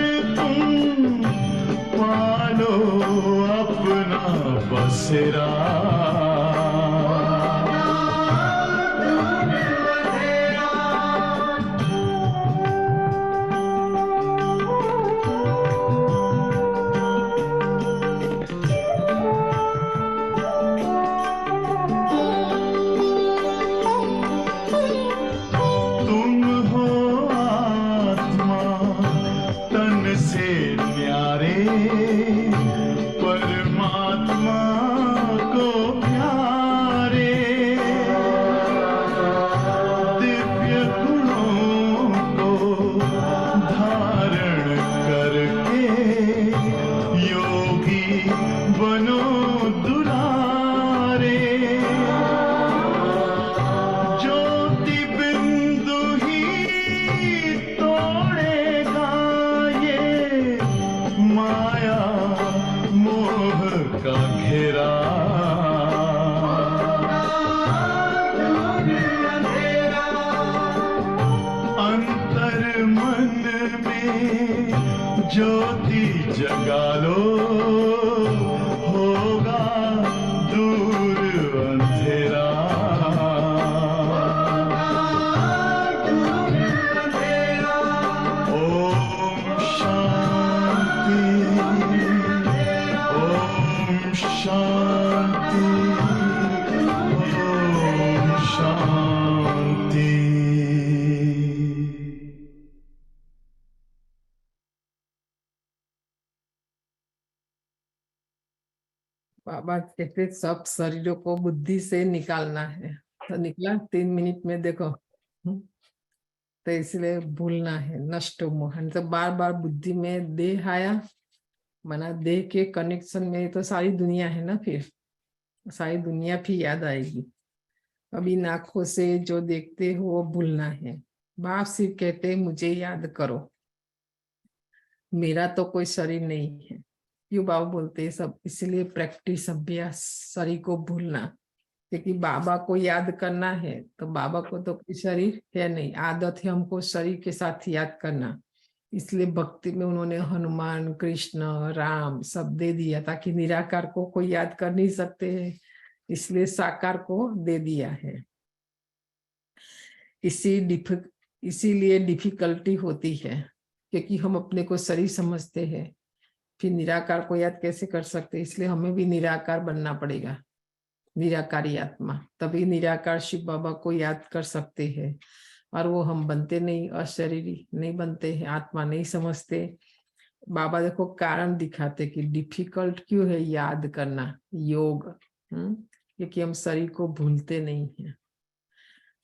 पालो अपना बसेरा। तुम हो आत्मा तन से न्यारे, परमात्मा को प्यारे। दिव्य गुणों को धारण करके योगी बनो दुलारे। ज्योति बिंदु ही तोड़ेगा ये माया मोह का घेरा। अंतर मन में जगा लो, होगा दूर अंधेरा। ओम शांति, ओम शांति, ओम शांति। बाबा कहते सब शरीरों को बुद्धि से निकालना है, तो निकला 3 मिनट में देखो। तो इसलिए भूलना है, नष्ट मोहन। तो बार बार बुद्धि में देह आया, माना देह के कनेक्शन में तो सारी दुनिया है ना, फिर सारी दुनिया फिर याद आएगी। अभी आंखों से जो देखते हो वो भूलना है। बाप सिर्फ कहते मुझे याद करो, मेरा तो कोई शरीर नहीं है। क्यों बाबा बोलते हैं सब? इसलिए प्रैक्टिस, अभ्यास, शरीर को भूलना। क्योंकि बाबा को याद करना है, तो बाबा को तो कोई शरीर है नहीं, आदत है हमको शरीर के साथ याद करना। इसलिए भक्ति में उन्होंने हनुमान, कृष्ण, राम सब दे दिया, ताकि निराकार को कोई याद कर नहीं सकते हैं, इसलिए साकार को दे दिया है। इसीलिए डिफिकल्टी होती है, क्योंकि हम अपने को शरीर समझते हैं, फिर निराकार को याद कैसे कर सकते? इसलिए हमें भी निराकार बनना पड़ेगा, निराकारी आत्मा, तभी निराकार शिव बाबा को याद कर सकते हैं। और वो हम बनते नहीं, अशरीरी नहीं बनते हैं, आत्मा नहीं समझते। बाबा देखो कारण दिखाते कि डिफिकल्ट क्यों है याद करना योग, क्योंकि हम शरीर को भूलते नहीं है।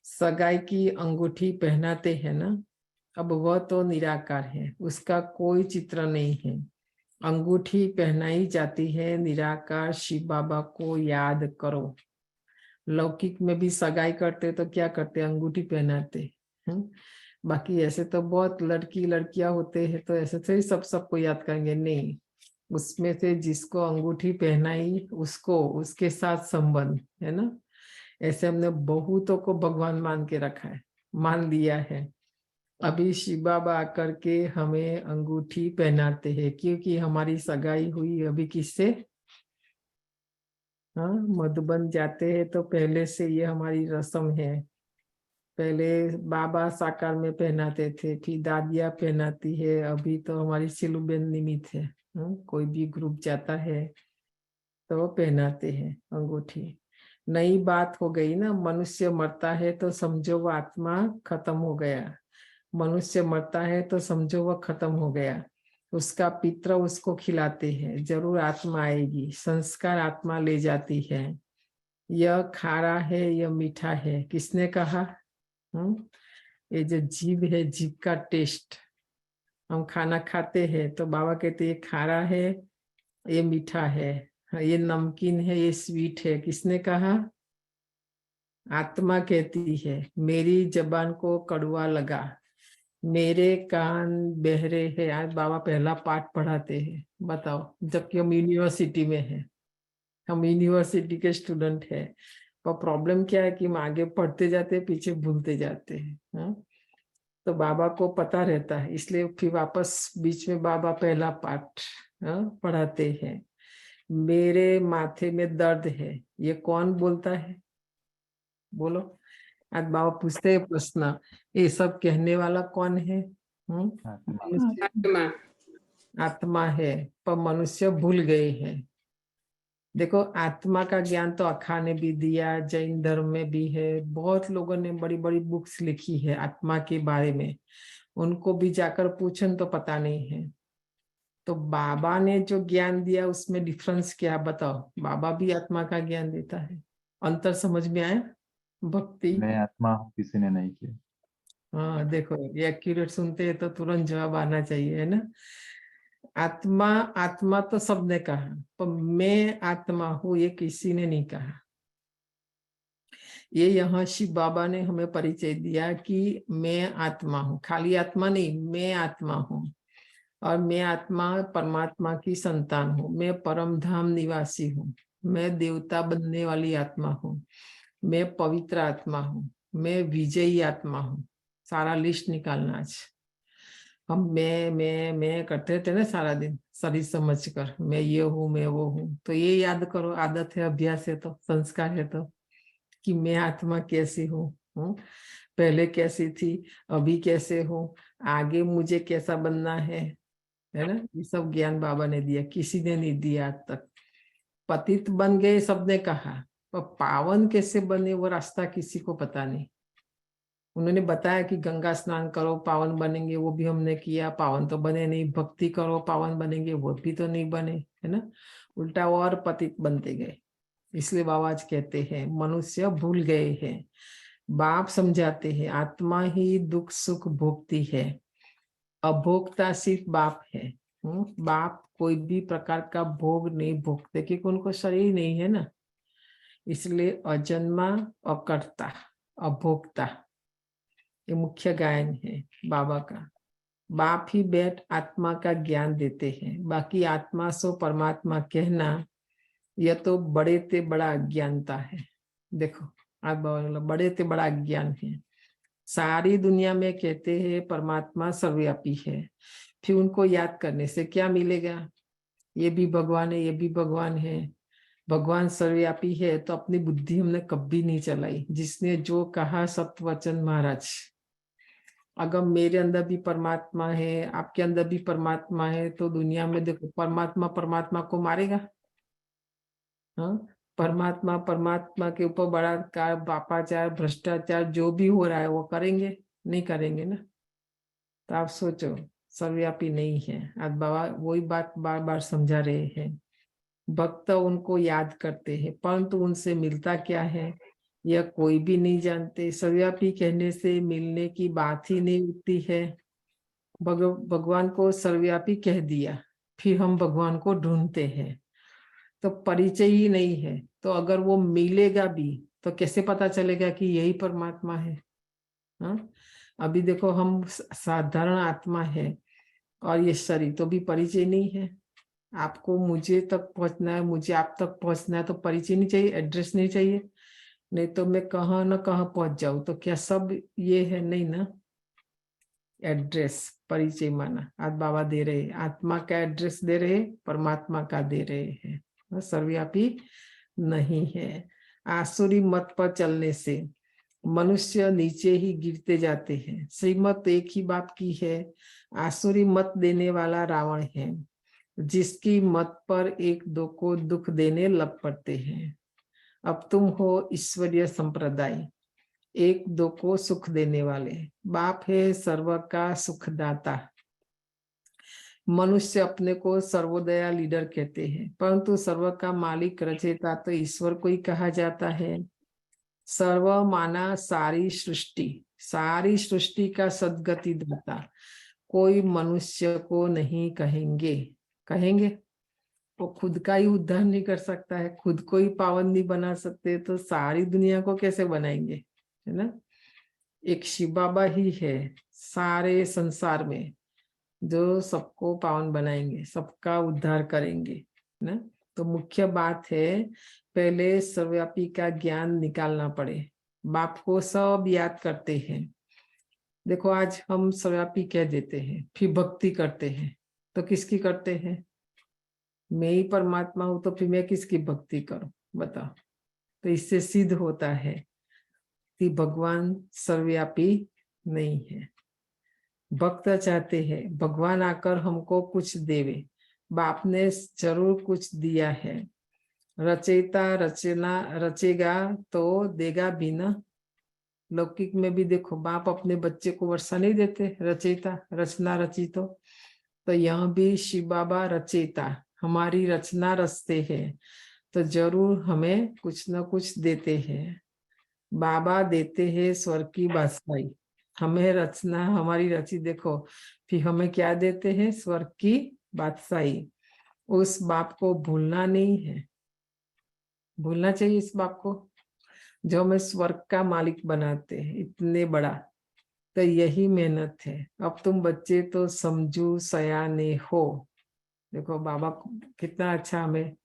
सगाई की अंगूठी पहनाते हैं ना, अब वह तो निराकार है, उसका कोई चित्र नहीं है। अंगूठी पहनाई जाती है, निराकार शिव बाबा को याद करो। लौकिक में भी सगाई करते तो क्या करते? अंगूठी पहनाते। बाकी ऐसे तो बहुत लड़कियां होते हैं, तो ऐसे से सबको याद करेंगे नहीं। उसमें से जिसको अंगूठी पहनाई उसको, उसके साथ संबंध है ना। ऐसे हमने बहुतों को भगवान मान के रखा है, मान लिया है। अभी शिव बाबा आकर के हमें अंगूठी पहनाते हैं, क्योंकि हमारी सगाई हुई अभी किससे? हाँ, मधुबन जाते हैं तो पहले से ये हमारी रस्म है। पहले बाबा साकार में पहनाते थे, फिर दादिया पहनाती है, अभी तो हमारी सिलुबेन निमित्त है। कोई भी ग्रुप जाता है तो पहनाते हैं अंगूठी। नई बात हो गई ना, मनुष्य मरता है तो समझो वो आत्मा खत्म हो गया। मनुष्य मरता है तो समझो वह खत्म हो गया। उसका पित्र उसको खिलाते हैं, जरूर आत्मा आएगी, संस्कार आत्मा ले जाती है। यह खारा है, यह मीठा है, किसने कहा? ये जो जीभ है, जीभ का टेस्ट, हम खाना खाते हैं तो बाबा कहते ये खारा है, ये मीठा है, ये नमकीन है, ये स्वीट है, किसने कहा? आत्मा कहती है मेरी जबान को कड़वा लगा, मेरे कान बहरे हैं। आज बाबा पहला पाठ पढ़ाते हैं, बताओ, जबकि हम यूनिवर्सिटी में हैं, हम यूनिवर्सिटी के स्टूडेंट हैं। पर प्रॉब्लम क्या है कि हम आगे पढ़ते जाते हैं, पीछे भूलते जाते हैं। तो बाबा को पता रहता है, इसलिए फिर वापस बीच में बाबा पहला पाठ पढ़ाते हैं। मेरे माथे में दर्द है, ये कौन बोलता है? बोलो। आज बाबा पूछते हैं प्रश्न, ये सब कहने वाला कौन है? आत्मा है, पर मनुष्य भूल गए हैं। देखो, आत्मा का ज्ञान तो अखा ने भी दिया, जैन धर्म में भी है, बहुत लोगों ने बड़ी बड़ी बुक्स लिखी है आत्मा के बारे में, उनको भी जाकर पूछन तो पता नहीं है। तो बाबा ने जो ज्ञान दिया उसमें डिफरेंस क्या, बताओ? बाबा भी आत्मा का ज्ञान देता है, अंतर समझ में आया? भक्ति मैं आत्मा हूँ, किसी ने नहीं किया। हाँ देखो, ये एक्यूरेट सुनते हैं तो तुरंत जवाब आना चाहिए, है ना। आत्मा, आत्मा तो सबने कहा, पर मैं आत्मा हूँ ये किसी ने नहीं कहा। ये यहाँ शिव बाबा ने हमें परिचय दिया कि मैं आत्मा हूँ, खाली आत्मा नहीं, मैं आत्मा हूँ। और मैं आत्मा परमात्मा की संतान हूँ, मैं परम धाम निवासी हूँ, मैं देवता बनने वाली आत्मा हूँ, मैं पवित्र आत्मा हूँ, मैं विजयी आत्मा हूँ। सारा लिस्ट निकालना आज। हम मैं करते थे ना सारा दिन, शरीर समझ कर मैं ये हूँ मैं वो हूँ। तो ये याद करो, आदत है, अभ्यास है, तो संस्कार है, तो कि मैं आत्मा कैसी हूँ, पहले कैसी थी, अभी कैसे हूँ, आगे मुझे कैसा बनना है ना। ये सब ज्ञान बाबा ने दिया, किसी ने नहीं दिया आज तक। पतित बन गए सबने कहा, पर पावन कैसे बने वो रास्ता किसी को पता नहीं। उन्होंने बताया कि गंगा स्नान करो पावन बनेंगे, वो भी हमने किया, पावन तो बने नहीं। भक्ति करो पावन बनेंगे, वो भी तो नहीं बने, है ना। उल्टा और पतित बनते गए। इसलिए बाबा आज कहते हैं मनुष्य भूल गए हैं। बाप समझाते हैं आत्मा ही दुख सुख भोगती है, अभोक्ता सिर्फ बाप है। बाप कोई भी प्रकार का भोग नहीं भोगते, क्योंकि उनको शरीर नहीं है ना। इसलिए अजन्मा, अकर्ता, अभोक्ता, ये मुख्य गायन है बाबा का। बाप ही बैठ आत्मा का ज्ञान देते हैं, बाकी आत्मा सो परमात्मा कहना यह तो बड़े ते बड़ा अज्ञानता है। देखो आज बाबा ने बोला बड़े ते बड़ा अज्ञान है। सारी दुनिया में कहते हैं परमात्मा सर्वव्यापी है, फिर उनको याद करने से क्या मिलेगा? ये भी भगवान है, ये भी भगवान है। भगवान सर्वव्यापी है तो अपनी बुद्धि हमने कभी नहीं चलाई। जिसने जो कहा सत्यवचन महाराज, अगर मेरे अंदर भी परमात्मा है, आपके अंदर भी परमात्मा है, तो दुनिया में देखो परमात्मा परमात्मा को मारेगा? हाँ, परमात्मा परमात्मा के ऊपर बलात्कार, पापाचार, भ्रष्टाचार जो भी हो रहा है वो करेंगे? नहीं करेंगे ना। तो आप सोचो सर्वव्यापी नहीं है। आज बाबा वही बात बार बार समझा रहे हैं। भक्त उनको याद करते हैं, परंतु उनसे मिलता क्या है यह कोई भी नहीं जानते। सर्वव्यापी कहने से मिलने की बात ही नहीं उठती है। भगवान को सर्वव्यापी कह दिया, फिर हम भगवान को ढूंढते हैं, तो परिचय ही नहीं है। तो अगर वो मिलेगा भी तो कैसे पता चलेगा कि यही परमात्मा है? हाँ, अभी देखो हम साधारण आत्मा है और ये शरीर, तो भी परिचय नहीं है। आपको मुझे तक पहुंचना है, मुझे आप तक पहुंचना है, तो परिचय नहीं चाहिए, एड्रेस नहीं चाहिए। नहीं तो मैं कहाँ न कहाँ पहुंच जाऊं, तो क्या सब ये है? नहीं ना। एड्रेस परिचय माना आज बाबा दे रहे, आत्मा का एड्रेस दे रहे, परमात्मा का दे रहे हैं। सर्वव्यापी नहीं है। आसुरी मत पर चलने से मनुष्य नीचे ही गिरते जाते हैं। श्रीमत एक ही बाप की है। आसुरी मत देने वाला रावण है, जिसकी मत पर एक दो को दुख देने लग पड़ते हैं। अब तुम हो ईश्वरीय संप्रदाय, एक दो को सुख देने वाले। बाप है सर्व का सुखदाता। मनुष्य अपने को सर्वोदया लीडर कहते हैं, परंतु सर्व का मालिक रचयिता तो ईश्वर को ही कहा जाता है। सर्व माना सारी सृष्टि का सद्गति दाता। कोई मनुष्य को नहीं कहेंगे। वो खुद का ही उद्धार नहीं कर सकता है, खुद को ही पावन नहीं बना सकते, तो सारी दुनिया को कैसे बनाएंगे? है ना। एक शिव बाबा ही है सारे संसार में जो सबको पावन बनाएंगे, सबका उद्धार करेंगे ना। तो मुख्य बात है पहले सर्वव्यापी का ज्ञान निकालना पड़े। बाप को सब याद करते हैं। देखो आज हम सर्वव्यापी कह देते हैं, फिर भक्ति करते हैं, तो किसकी करते हैं? मैं ही परमात्मा हूं, तो फिर मैं किसकी भक्ति करूं बताओ। तो इससे सिद्ध होता है कि भगवान सर्वव्यापी नहीं है। भक्त चाहते हैं भगवान आकर हमको कुछ देवे। बाप ने जरूर कुछ दिया है। रचयिता रचना रचेगा तो देगा भी ना। लौकिक में भी देखो बाप अपने बच्चे को वर्षा नहीं देते, रचयिता रचना रची। तो यहाँ भी शिव बाबा रचयिता, हमारी रचना रचते हैं, तो जरूर हमें कुछ न कुछ देते हैं। बाबा देते हैं स्वर्ग की बादशाही, हमें रचना हमारी रची देखो, फिर हमें क्या देते हैं? स्वर्ग की बादशाही। उस बाप को भूलना नहीं है, भूलना चाहिए इस बाप को जो हमें स्वर्ग का मालिक बनाते हैं इतने बड़ा। तो यही मेहनत है। अब तुम बच्चे तो समझू सयाने हो। देखो बाबा कितना अच्छा हमें,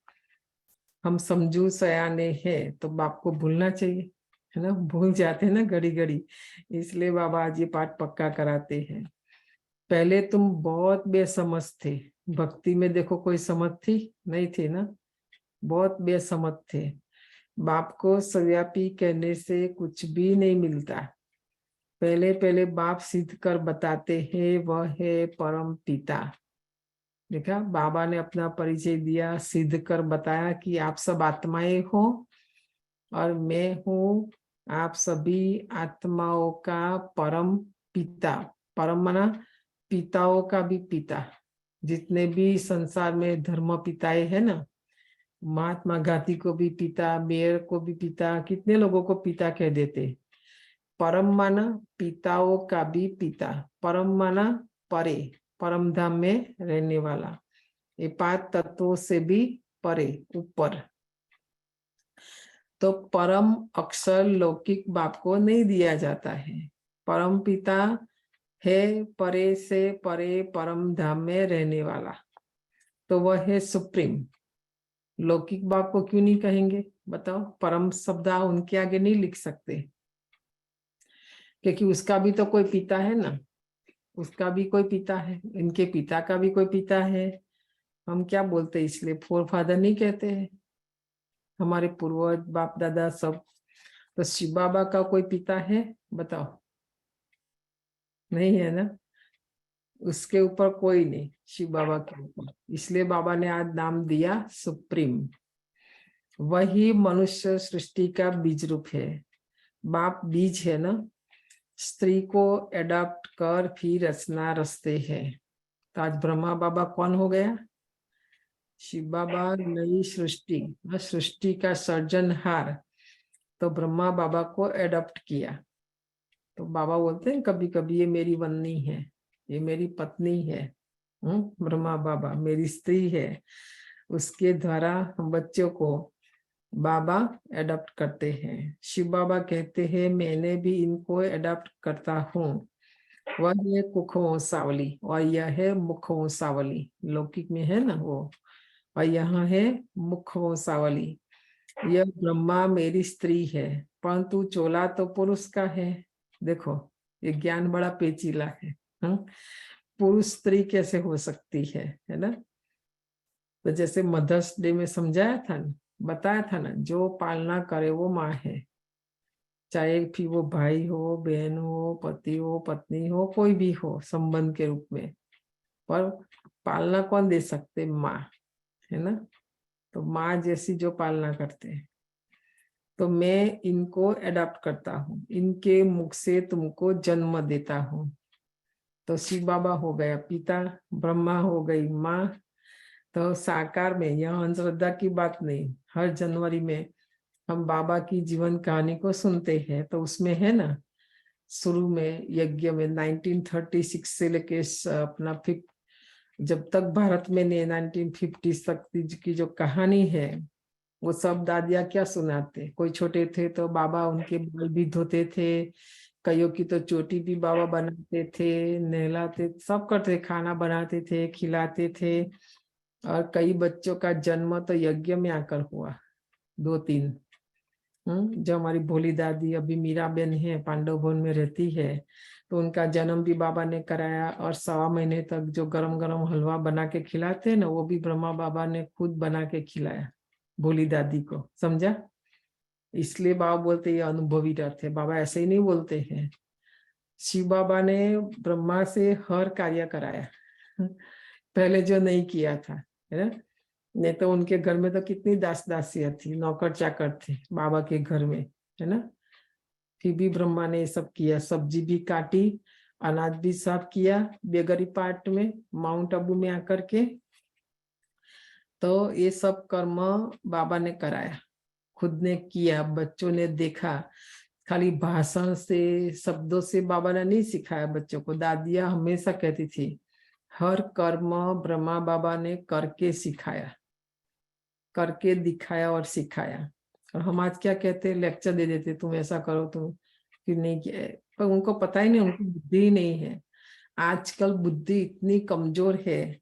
हम समझू सयाने हैं, तो बाप को भूलना चाहिए, है ना। भूल जाते हैं ना घड़ी घड़ी, इसलिए बाबा आज ये पाठ पक्का कराते हैं। पहले तुम बहुत बेसमझ थे। भक्ति में देखो कोई समझ थी? नहीं थी ना, बहुत बेसमझ थे। बाप को सर्वव्यापी कहने से कुछ भी नहीं मिलता। पहले पहले बाप सिद्ध कर बताते हैं, वह है परम पिता। देखा, बाबा ने अपना परिचय दिया, सिद्ध कर बताया कि आप सब आत्माएं हो और मैं हूँ आप सभी आत्माओं का परम पिता। परम माना पिताओं का भी पिता। जितने भी संसार में धर्म पिताएं है ना, महात्मा गांधी को भी पिता, मेयर को भी पिता, कितने लोगों को पिता कह देते। परम माना पिताओं का भी पिता। परम माना परे, परम धाम में रहने वाला, ये 5 तत्वों से भी परे, ऊपर। तो परम अक्षर लौकिक बाप को नहीं दिया जाता है। परम पिता है परे से परे, परम धाम में रहने वाला, तो वह है सुप्रीम। लौकिक बाप को क्यों नहीं कहेंगे बताओ? परम शब्द उनके आगे नहीं लिख सकते, क्योंकि उसका भी तो कोई पिता है ना, उसका भी कोई पिता है, इनके पिता का भी कोई पिता है। हम क्या बोलते, इसलिए फोर फादर नहीं कहते हैं, हमारे पूर्वज बाप दादा सब। तो शिव बाबा का कोई पिता है बताओ? नहीं है ना, उसके ऊपर कोई नहीं, शिव बाबा के ऊपर। इसलिए बाबा ने आज नाम दिया सुप्रीम। वही मनुष्य सृष्टि का बीज रूप है। बाप बीज है ना, स्त्री को एडॉप्ट कर फिर रचना रचते हैं। तो आज ब्रह्मा बाबा कौन हो गया? शिव बाबा नई सृष्टि, सृष्टि का सर्जनहार। तो ब्रह्मा बाबा को एडॉप्ट किया। तो बाबा बोलते हैं कभी कभी, ये मेरी वन्नी है, ये मेरी पत्नी है। ब्रह्मा बाबा मेरी स्त्री है। उसके द्वारा हम बच्चों को बाबा एडॉप्ट करते हैं। शिव बाबा कहते हैं मैंने भी इनको एडॉप्ट करता हूँ। वह है कुखवंशावली और यह है मुखवंशावली। लौकिक में है ना वो, और यहाँ है मुखवंशावली। यह ब्रह्मा मेरी स्त्री है, परंतु चोला तो पुरुष का है। देखो ये ज्ञान बड़ा पेचीला है। पुरुष स्त्री कैसे हो सकती है ना? तो जैसे मदर्स डे में समझाया था ना, बताया था ना, जो पालना करे वो माँ है। चाहे फिर वो भाई हो, बहन हो, पति हो, पत्नी हो, कोई भी हो संबंध के रूप में, पर पालना कौन दे सकते? माँ है ना। तो माँ जैसी जो पालना करते हैं, तो मैं इनको एडॉप्ट करता हूँ, इनके मुख से तुमको जन्म देता हूँ। तो शिव बाबा हो गया पिता, ब्रह्मा हो गई माँ। तो साकार में, यह अंधश्रद्धा की बात नहीं, हर जनवरी में हम बाबा की जीवन कहानी को सुनते हैं। तो उसमें है ना, शुरू में यज्ञ में 1936 से लेके अपना 50, जब तक भारत में ने 1950 तक की जो कहानी है, वो सब दादिया क्या सुनाते। कोई छोटे थे तो बाबा उनके बाल भी धोते थे, कईयों की तो चोटी भी बाबा बनाते थे, नहलाते, सब करते, खाना बनाते थे, खिलाते थे। और कई बच्चों का जन्म तो यज्ञ में आकर हुआ, 2-3। जो हमारी भोली दादी अभी मीराबेन है, पांडव भवन में रहती है, तो उनका जन्म भी बाबा ने कराया। और 1.25 महीने तक जो गरम गरम हलवा बना के खिलाते हैं ना, वो भी ब्रह्मा बाबा ने खुद बना के खिलाया भोली दादी को, समझा? इसलिए बाबा बोलते ये अनुभवी रथ है। बाबा ऐसे ही नहीं बोलते हैं। शिव बाबा ने ब्रह्मा से हर कार्य कराया, पहले जो नहीं किया था, है ना। नहीं तो उनके घर में तो कितनी दास दासियां थी, नौकर चाकर थे बाबा के घर में, है ना। फिर भी ब्रह्मा ने ये सब किया, सब्जी भी काटी, अनाज भी साफ किया बेगरी पार्ट में, माउंट आबू में आकर के। तो ये सब कर्म बाबा ने कराया, खुद ने किया, बच्चों ने देखा। खाली भाषण से, शब्दों से बाबा ने नहीं सिखाया बच्चों को। दादियां हमेशा कहती थी हर कर्म ब्रह्मा बाबा ने करके सिखाया, करके दिखाया और सिखाया। और हम आज क्या कहते हैं, लेक्चर दे देते, तुम ऐसा करो, तुम फिर नहीं किया। पर उनको पता ही नहीं, उनको बुद्धि ही नहीं है। आजकल बुद्धि इतनी कमजोर है,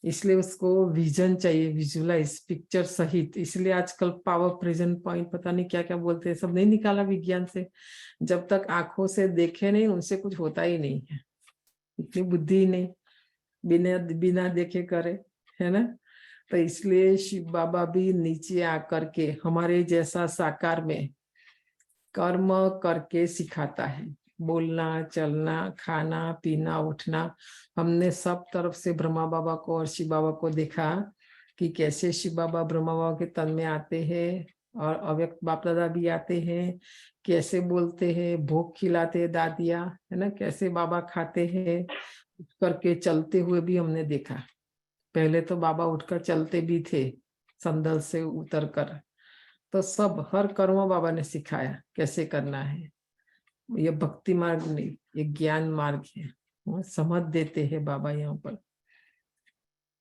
इसलिए उसको विजन चाहिए, विजुअलाइज, पिक्चर सहित। इसलिए आजकल पावर प्रेजेंट पॉइंट, पता नहीं क्या क्या बोलते हैं, सब नहीं निकाला विज्ञान से। जब तक आंखों से देखे नहीं, उनसे कुछ होता ही नहीं है। इतनी बुद्धि ही नहीं, बिना बिना देखे करे, है ना। तो इसलिए शिव बाबा भी नीचे आकर के हमारे जैसा साकार में कर्म करके सिखाता है। बोलना, चलना, खाना, पीना, उठना। हमने सब तरफ से ब्रह्मा बाबा को और शिव बाबा को देखा कि कैसे शिव बाबा ब्रह्मा बाबा के तन में आते हैं और अव्यक्त बाप दादा भी आते हैं, कैसे बोलते हैं, भोग खिलाते हैं दादिया, है ना, कैसे बाबा खाते हैं, उठ करके चलते हुए भी हमने देखा। पहले तो बाबा उठकर चलते भी थे संदल से उतर कर। तो सब हर कर्म बाबा ने सिखाया कैसे करना है। ये भक्ति मार्ग नहीं, ये ज्ञान मार्ग है, वो समझ देते हैं बाबा यहाँ पर।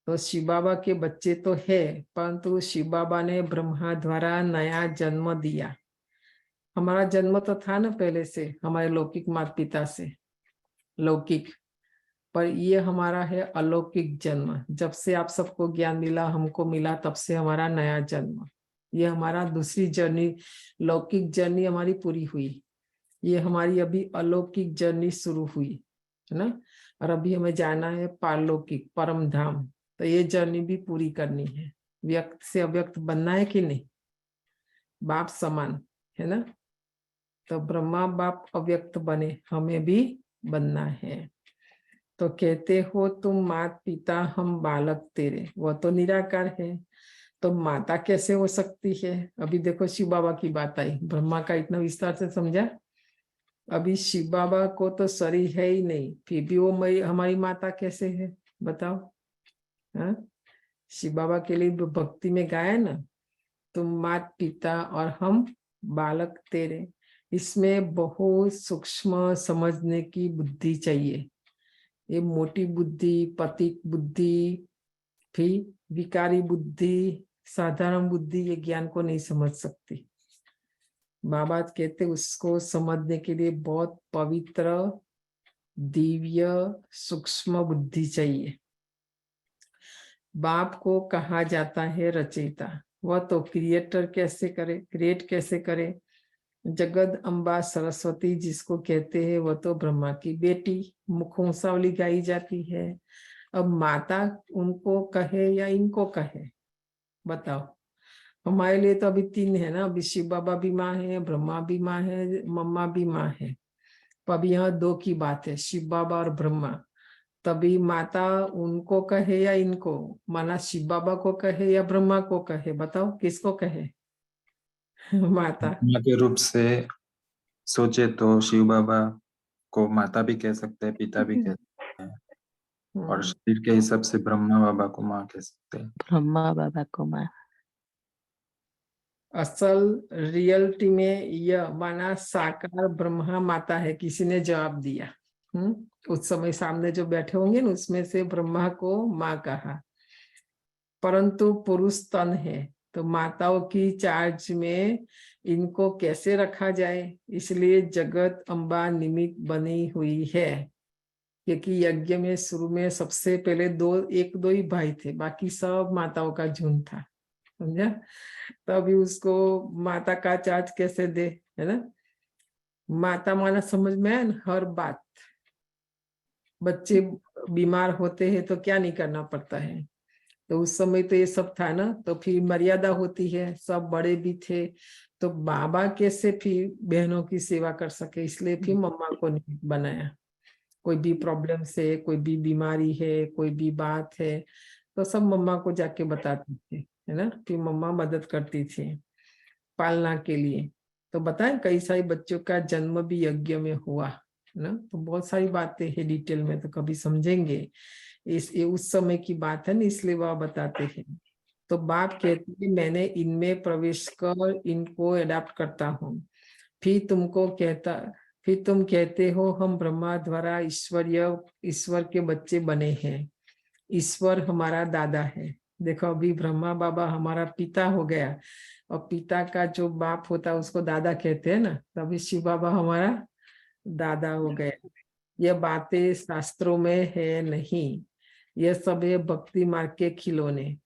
तो शिव बाबा के बच्चे तो है, परंतु शिव बाबा ने ब्रह्मा द्वारा नया जन्म दिया। हमारा जन्म तो था ना पहले से हमारे लौकिक माता पिता से, लौकिक, पर ये हमारा है अलौकिक जन्म। जब से आप सबको ज्ञान मिला, हमको मिला, तब से हमारा नया जन्म। ये हमारा दूसरी जर्नी, लौकिक जर्नी हमारी पूरी हुई, ये हमारी अभी अलौकिक जर्नी शुरू हुई, है ना। और अभी हमें जाना है पारलौकिक, परम धाम। तो ये जर्नी भी पूरी करनी है। व्यक्त से अव्यक्त बनना है कि नहीं, बाप समान, है ना। तो ब्रह्मा बाप अव्यक्त बने, हमें भी बनना है। तो कहते हो तुम मात पिता हम बालक तेरे, वह तो निराकार है, तो माता कैसे हो सकती है। अभी देखो शिव बाबा की बात आई, ब्रह्मा का इतना विस्तार से समझा। अभी शिव बाबा को तो शरीर है ही नहीं, फिर भी वो हमारी माता कैसे है बताओ। हाँ, शिव बाबा के लिए भक्ति में गाया ना, तुम मात पिता और हम बालक तेरे। इसमें बहुत सूक्ष्म समझने की बुद्धि चाहिए। ये मोटी बुद्धि, पतित बुद्धि, फिर विकारी बुद्धि, साधारण बुद्धि ये ज्ञान को नहीं समझ सकती। बाबा कहते उसको समझने के लिए बहुत पवित्र, दिव्य, सूक्ष्म बुद्धि चाहिए। बाप को कहा जाता है रचयिता, वह तो क्रिएटर कैसे करे, क्रिएट कैसे करे। जगद अम्बा सरस्वती जिसको कहते हैं, वह तो ब्रह्मा की बेटी, मुखोंसावली गाई जाती है। अब माता उनको कहे या इनको कहे, बताओ। हमारे लिए तो अभी तीन है ना, अभी शिव बाबा भी माँ है, ब्रह्मा भी माँ है, मम्मा भी माँ है। तो अभी यहाँ दो की बात है, शिव बाबा और ब्रह्मा। तभी माता उनको कहे या इनको, माना शिव बाबा को कहे या ब्रह्मा को कहे, बताओ किसको कहे। माता माँ के रूप से सोचे तो शिव बाबा को माता भी कह सकते हैं, पिता भी कह सकते हैं, और शरीर के हिसाब से ब्रह्मा बाबा को माँ कह सकते हैं। ब्रह्मा बाबा को माँ। असल रियलिटी में यह माना साकार ब्रह्मा माता है, किसी ने जवाब दिया। उस समय सामने जो बैठे होंगे ना, उसमें से ब्रह्मा को माँ कहा। परंतु पुरुष तन है, तो माताओं की चार्ज में इनको कैसे रखा जाए, इसलिए जगत अम्बा निमित्त बनी हुई है। क्योंकि यज्ञ में शुरू में सबसे पहले एक दो ही भाई थे, बाकी सब माताओं का झुंड था, समझा। तभी उसको माता का चार्ज कैसे दे, है ना। माता माना समझ में आया ना, हर बात। बच्चे बीमार होते हैं तो क्या नहीं करना पड़ता है, तो उस समय तो ये सब था ना। तो फिर मर्यादा होती है, सब बड़े भी थे, तो बाबा कैसे फिर बहनों की सेवा कर सके, इसलिए फिर मम्मा को नहीं बनाया। कोई भी प्रॉब्लम से, कोई भी बीमारी है, कोई भी बात है, तो सब मम्मा को जाके बताती थी, है ना। फिर मम्मा मदद करती थी पालना के लिए। तो बताएं कई सारे बच्चों का जन्म भी यज्ञ में हुआ, है ना। तो बहुत सारी बातें हैं डिटेल में, तो कभी समझेंगे। ये उस समय की बात है ना, इसलिए वह बताते हैं। तो बाप कहते हैं मैंने इनमें प्रवेश कर इनको एडाप्ट करता हूँ। फिर तुम कहते हो हम ब्रह्मा द्वारा ईश्वर के बच्चे बने हैं। ईश्वर हमारा दादा है। देखो अभी ब्रह्मा बाबा हमारा पिता हो गया, और पिता का जो बाप होता है उसको दादा कहते हैं ना, तभी शिव बाबा हमारा दादा हो गया। ये बातें शास्त्रों में है नहीं, यह सब है भक्ति मार्ग के खिलौने।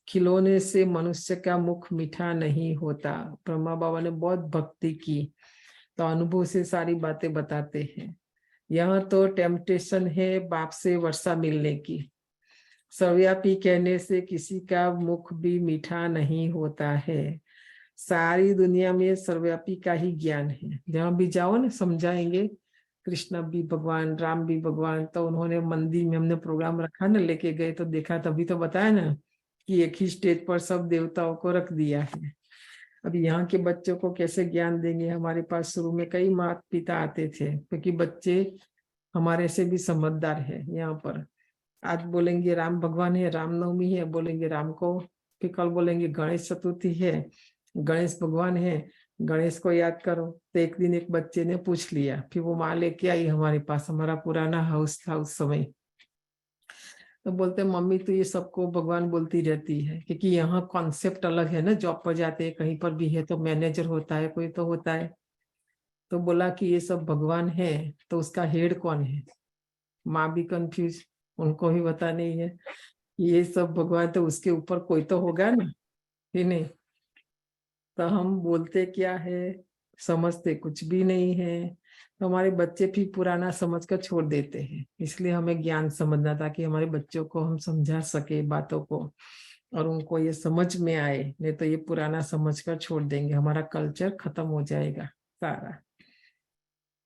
खिलौने से मनुष्य का मुख मीठा नहीं होता। ब्रह्मा बाबा ने बहुत भक्ति की, तो अनुभव से सारी बातें बताते हैं। यहाँ तो टेम्पटेशन है बाप से वर्षा मिलने की। सर्वव्यापी कहने से किसी का मुख भी मीठा नहीं होता है। सारी दुनिया में सर्वव्यापी का ही ज्ञान है। जहां भी जाओ ना समझाएंगे कृष्ण भी भगवान, राम भी भगवान। तो उन्होंने मंदिर में हमने प्रोग्राम रखा ना, लेके गए तो देखा, तभी तो बताया ना कि एक ही स्टेज पर सब देवताओं को रख दिया है। अब यहाँ के बच्चों को कैसे ज्ञान देंगे? हमारे पास शुरू में कई माता पिता आते थे, क्योंकि बच्चे हमारे से भी समझदार है। यहाँ पर आज बोलेंगे राम भगवान है, रामनवमी है, बोलेंगे राम को। फिर कल बोलेंगे गणेश चतुर्थी है, गणेश भगवान है, गणेश को याद करो। तो एक दिन एक बच्चे ने पूछ लिया, फिर वो माँ लेके आई हमारे पास, हमारा पुराना हाउस था उस समय। तो बोलते मम्मी तो ये सबको भगवान बोलती रहती है, क्योंकि यहाँ कॉन्सेप्ट अलग है ना। जॉब पर जाते हैं कहीं पर भी है तो मैनेजर होता है, कोई तो होता है। तो बोला कि ये सब भगवान है, तो उसका हेड कौन है? माँ भी कंफ्यूज, उनको भी पता नहीं है। ये सब भगवान तो उसके ऊपर कोई तो होगा ना, ही नहीं। तो हम बोलते क्या है, समझते कुछ भी नहीं है। तो हमारे बच्चे भी पुराना समझ कर छोड़ देते हैं। इसलिए हमें ज्ञान समझना था कि हमारे बच्चों को हम समझा सके बातों को और उनको ये समझ में आए। नहीं तो ये पुराना समझ कर छोड़ देंगे, हमारा कल्चर खत्म हो जाएगा सारा।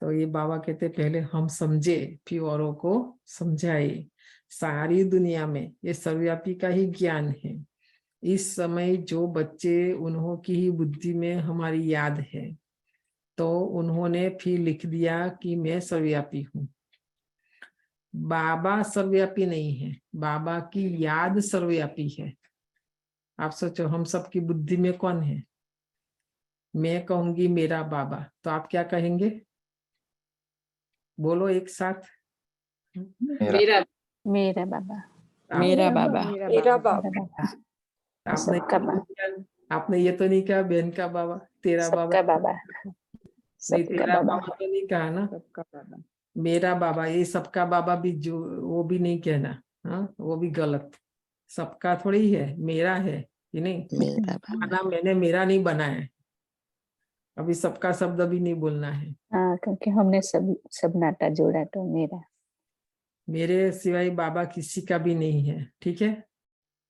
तो ये बाबा कहते पहले हम समझे फिर औरों को समझाए। सारी दुनिया में ये सर्वव्यापी का ही ज्ञान है। इस समय जो बच्चे, उन्हों की ही बुद्धि में हमारी याद है, तो उन्होंने फिर लिख दिया कि मैं सर्वव्यापी हूँ। बाबा सर्वव्यापी नहीं है, बाबा की याद सर्वव्यापी है। आप सोचो हम सबकी बुद्धि में कौन है? मैं कहूंगी मेरा बाबा, तो आप क्या कहेंगे? बोलो एक साथ। मेरा मेरा बाबा, मेरा बाबा। मेरा बाप। मेरा बाबा, आपने सबका बाबा, आपने ये तो नहीं कहा बहन का बाबा, तेरा बाबा? सबका बाबा, नहीं, सबका तेरा बाबा। बाबा तो नहीं कहा ना। सबका बाबा। मेरा बाबा, ये सबका बाबा भी जो, वो भी नहीं कहना। हाँ, वो भी गलत। सबका थोड़ी है, मेरा है कि नहीं? मेरा बाबा। खाना मैंने मेरा नहीं बनाया है। अभी सबका शब्द भी नहीं बोलना है। हाँ, क्योंकि हमने सब नाता जोड़ा तो मेरा। मेरे सिवाय बाबा किसी का भी नहीं है, ठीक है?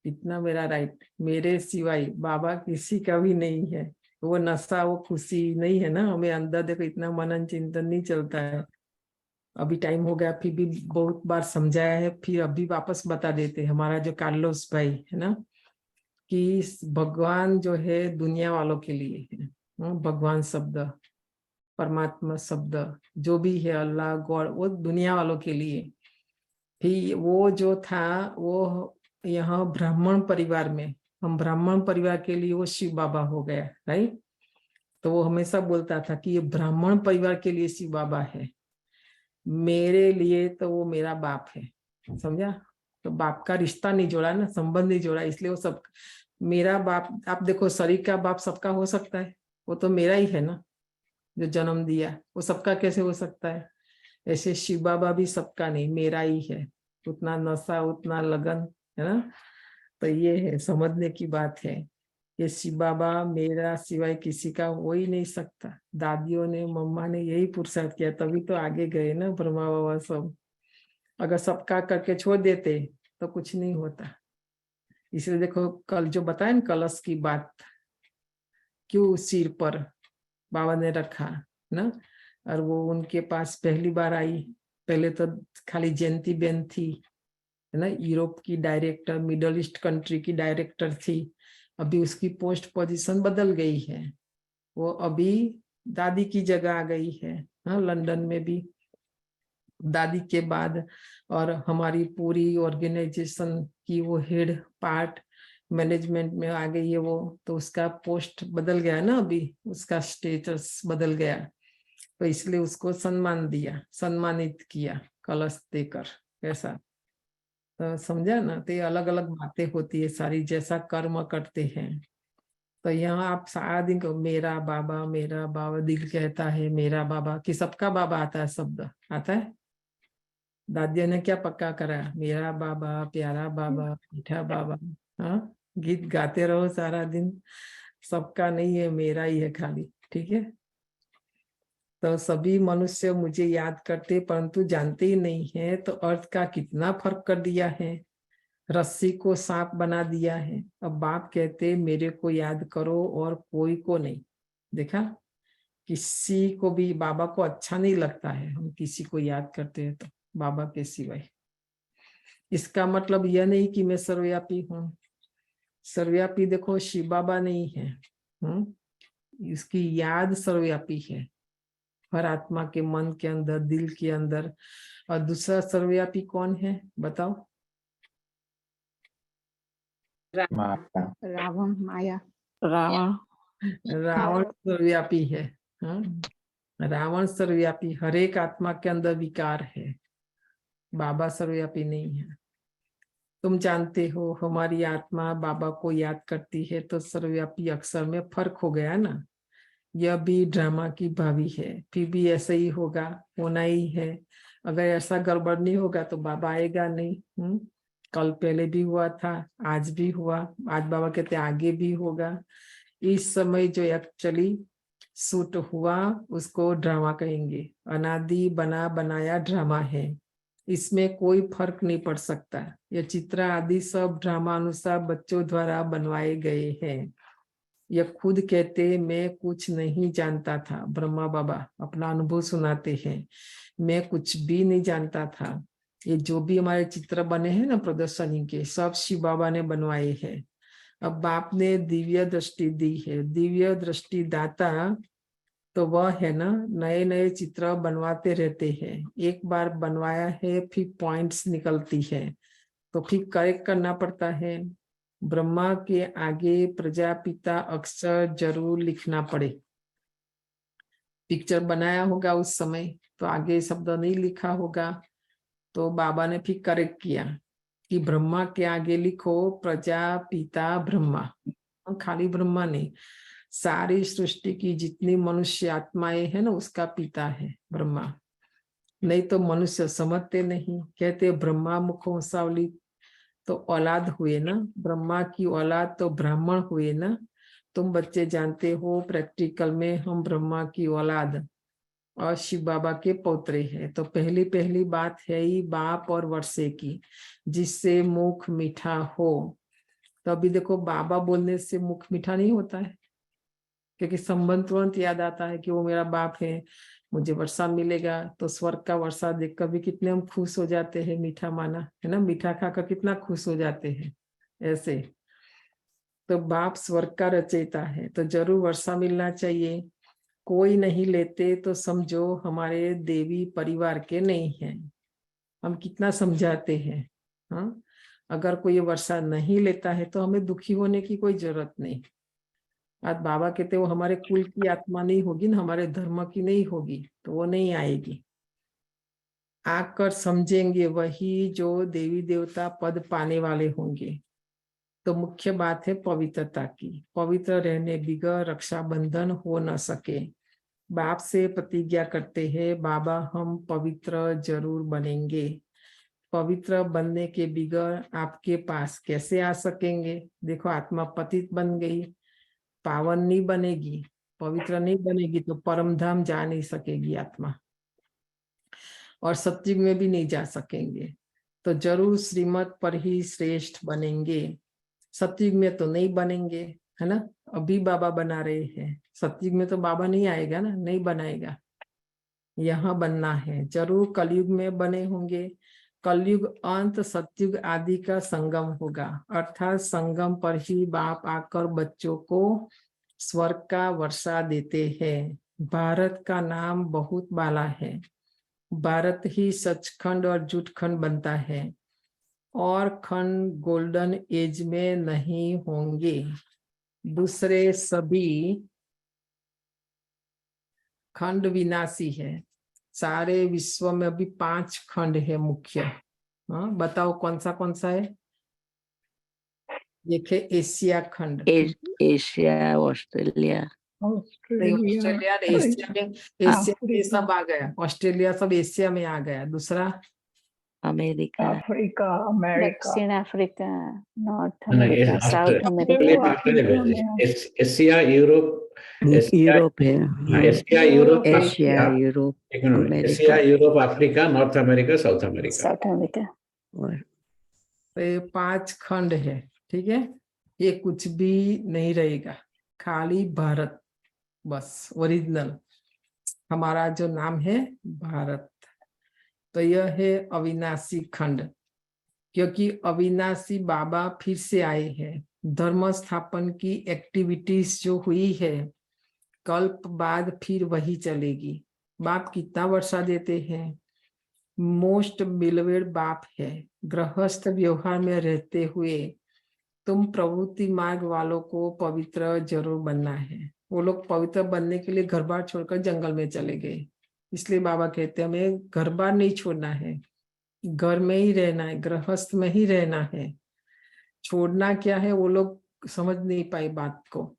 इतना मेरा राइट। मेरे सिवाय बाबा किसी का भी नहीं है। वो नशा, वो खुशी नहीं है ना हमें अंदर। देखो इतना मनन चिंतन नहीं चलता है। अभी टाइम हो गया, फिर भी बहुत बार समझाया है, फिर अभी वापस बता देते। हमारा जो कार्लोस भाई है ना, कि भगवान जो है दुनिया वालों के लिए है। भगवान शब्द, परमात्मा शब्द, जो भी है, अल्लाह गॉड, वो दुनिया वालों के लिए। फिर वो जो था वो यहाँ ब्राह्मण परिवार में, हम ब्राह्मण परिवार के लिए वो शिव बाबा हो गया, राइट? तो वो हमेशा बोलता था कि ये ब्राह्मण परिवार के लिए शिव बाबा है, मेरे लिए तो वो मेरा बाप है। समझा? तो बाप का रिश्ता नहीं जोड़ा ना, संबंध नहीं जोड़ा, इसलिए वो सब मेरा बाप। आप देखो शरीर का बाप सबका हो सकता है, वो तो मेरा ही है ना जो जन्म दिया, वो सबका कैसे हो सकता है? ऐसे शिव बाबा भी सबका नहीं, मेरा ही है। उतना नशा, उतना लगन, है ना? तो ये है, समझने की बात है। ये शिव बाबा मेरा सिवाय किसी का हो ही नहीं सकता। दादियों ने, मम्मा ने यही पुरुषार्थ किया, तभी तो आगे गए ना ब्रह्मा बाबा सब। अगर सबका करके छोड़ देते तो कुछ नहीं होता। इसलिए देखो कल जो बताया ना कलश की बात, क्यों सिर पर बाबा ने रखा ना। और वो उनके पास पहली बार आई, पहले तो खाली जयंती बेन थी, है ना, यूरोप की डायरेक्टर, मिडल ईस्ट कंट्री की डायरेक्टर थी। अभी उसकी पोस्ट पोजीशन बदल गई है, वो अभी दादी की जगह आ गई है। हाँ, लंदन में भी दादी के बाद, और हमारी पूरी ऑर्गेनाइजेशन की वो हेड पार्ट मैनेजमेंट में आ गई है वो। तो उसका पोस्ट बदल गया ना, अभी उसका स्टेटस बदल गया, तो इसलिए उसको सम्मान दिया, सम्मानित किया कलश देकर। ऐसा तो समझा ना? तो ये अलग अलग बातें होती है सारी, जैसा कर्म करते हैं। तो यहाँ आप सारा दिन को मेरा बाबा दिल कहता है मेरा बाबा, कि सबका बाबा आता है, शब्द आता है। दादियों ने क्या पक्का करा? मेरा बाबा, प्यारा बाबा, मीठा बाबा। हाँ, गीत गाते रहो सारा दिन। सबका नहीं है, मेरा ही है खाली, ठीक है? तो सभी मनुष्य मुझे याद करते परंतु जानते ही नहीं है, तो अर्थ का कितना फर्क कर दिया है। रस्सी को सांप बना दिया है। अब बाप कहते मेरे को याद करो और कोई को नहीं। देखा, किसी को भी बाबा को अच्छा नहीं लगता है हम किसी को याद करते हैं तो बाबा के सिवाय। इसका मतलब यह नहीं कि मैं सर्वव्यापी हूँ। सर्वव्यापी देखो शिव बाबा नहीं है, इसकी याद सर्वव्यापी है, हर आत्मा के मन के अंदर, दिल के अंदर। और दूसरा सर्वव्यापी कौन है बताओ? रावण, माया। रावण सर्वव्यापी है। रावण सर्वव्यापी, हर एक आत्मा के अंदर विकार है। बाबा सर्वव्यापी नहीं है। तुम जानते हो हमारी आत्मा बाबा को याद करती है तो सर्वव्यापी अक्षर में फर्क हो गया ना। यह भी ड्रामा की भावी है, फिर भी ऐसा ही होगा, होना ही है। अगर ऐसा गड़बड़ नहीं होगा तो बाबा आएगा नहीं। कल पहले भी हुआ था, आज भी हुआ, आज बाबा कहते आगे भी होगा। इस समय जो एक्चुअली शूट हुआ उसको ड्रामा कहेंगे। अनादि बना बनाया ड्रामा है, इसमें कोई फर्क नहीं पड़ सकता। यह चित्र आदि सब ड्रामा अनुसार बच्चों द्वारा बनवाए गए हैं। यह खुद कहते मैं कुछ नहीं जानता था। ब्रह्मा बाबा अपना अनुभव सुनाते हैं, मैं कुछ भी नहीं जानता था। ये जो भी हमारे चित्र बने हैं ना प्रदर्शनी के, सब शिव बाबा ने बनवाए हैं। अब बाप ने दिव्य दृष्टि दी है। दिव्य दृष्टि दाता तो वह है ना, नए नए चित्र बनवाते रहते हैं। एक बार बनवाया है फिर पॉइंट्स निकलती है तो फिर करेक्ट करना पड़ता है। ब्रह्मा के आगे प्रजापिता अक्षर जरूर लिखना पड़े। पिक्चर बनाया होगा उस समय तो आगे शब्द नहीं लिखा होगा, तो बाबा ने फिर करेक्ट किया कि ब्रह्मा के आगे लिखो प्रजापिता ब्रह्मा। खाली ब्रह्मा नहीं, सारी सृष्टि की जितनी मनुष्य आत्माएं है ना उसका पिता है ब्रह्मा। नहीं तो मनुष्य समझते नहीं, कहते ब्रह्मा मुखवंशावली तो औलाद हुए ना, ब्रह्मा की औलाद तो ब्राह्मण हुए ना। तुम बच्चे जानते हो प्रैक्टिकल में हम ब्रह्मा की औलाद और शिव बाबा के पौत्रे हैं। तो पहली पहली बात है ही बाप और वर्षे की, जिससे मुख मीठा हो। तो अभी देखो बाबा बोलने से मुख मीठा नहीं होता है, क्योंकि संबंध तुरंत याद आता है कि वो मेरा बाप है, मुझे वर्षा मिलेगा। तो स्वर्ग का वर्षा देखकर भी कितने हम खुश हो जाते हैं, मीठा माना है ना, मीठा खाकर कितना खुश हो जाते हैं। ऐसे तो बाप स्वर्ग का रचयिता है तो जरूर वर्षा मिलना चाहिए। कोई नहीं लेते तो समझो हमारे देवी परिवार के नहीं हैं। हम कितना समझाते हैं। हाँ, अगर कोई वर्षा नहीं लेता है तो हमें दुखी होने की कोई जरूरत नहीं। आज बाबा कहते वो हमारे कुल की आत्मा नहीं होगी ना, हमारे धर्म की नहीं होगी तो वो नहीं आएगी। आकर समझेंगे वही जो देवी देवता पद पाने वाले होंगे। तो मुख्य बात है पवित्रता की। पवित्र रहने बिगर रक्षाबंधन हो न सके। बाप से प्रतिज्ञा करते हैं बाबा हम पवित्र जरूर बनेंगे। पवित्र बनने के बिगर आपके पास कैसे आ सकेंगे? देखो आत्मा पतित बन गई, पावन नहीं बनेगी, पवित्र नहीं बनेगी तो परम धाम जा नहीं सकेगी आत्मा, और सत्युग में भी नहीं जा सकेंगे। तो जरूर श्रीमत पर ही श्रेष्ठ बनेंगे। सत्युग में तो नहीं बनेंगे, है ना। अभी बाबा बना रहे हैं, सत्युग में तो बाबा नहीं आएगा ना, नहीं बनाएगा। यहाँ बनना है जरूर। कलयुग में बने होंगे। कलयुग अंत सत्युग आदि का संगम होगा, अर्थात संगम पर ही बाप आकर बच्चों को स्वर्ग का वर्षा देते हैं। भारत का नाम बहुत बाला है। भारत ही सचखंड और झूठखंड बनता है, और खंड गोल्डन एज में नहीं होंगे। दूसरे सभी खंड विनाशी है। सारे विश्व में अभी 5 खंड है मुख्य। हाँ बताओ कौन सा है? देखिए एशिया खंड, एशिया, ऑस्ट्रेलिया, ऑस्ट्रेलिया एशिया में सब आ गया। ऑस्ट्रेलिया सब एशिया में आ गया। दूसरा अमेरिका, अफ्रीका, अमेरिका, दक्षिण Africa, North America, South America, Africa में एशिया, यूरोप एशिया, यूरोप है, हाँ, Asia, Europe, Asia, Africa, Europe, एक minute, America Asia, Europe, Africa, North America, South America. South America. और तो ये 5 खंड है, ठीक है। ये कुछ भी नहीं रहेगा, खाली भारत बस ओरिजिनल, हमारा जो नाम है भारत। तो यह है अविनाशी खंड, क्योंकि अविनाशी बाबा फिर से आए हैं। धर्म स्थापन की एक्टिविटीज जो हुई है, कल्प बाद फिर वही चलेगी। बाप कितना वर्षा देते हैं, मोस्ट बिलवेड बाप है। गृहस्थ व्यवहार में रहते हुए तुम प्रवृत्ति मार्ग वालों को पवित्र जरूर बनना है। वो लोग पवित्र बनने के लिए घर बार छोड़कर जंगल में चले गए, इसलिए बाबा कहते हैं हमें घर बार नहीं छोड़ना है, घर में ही रहना है, गृहस्थ में ही रहना है। छोड़ना क्या है वो लोग समझ नहीं पाए बात को।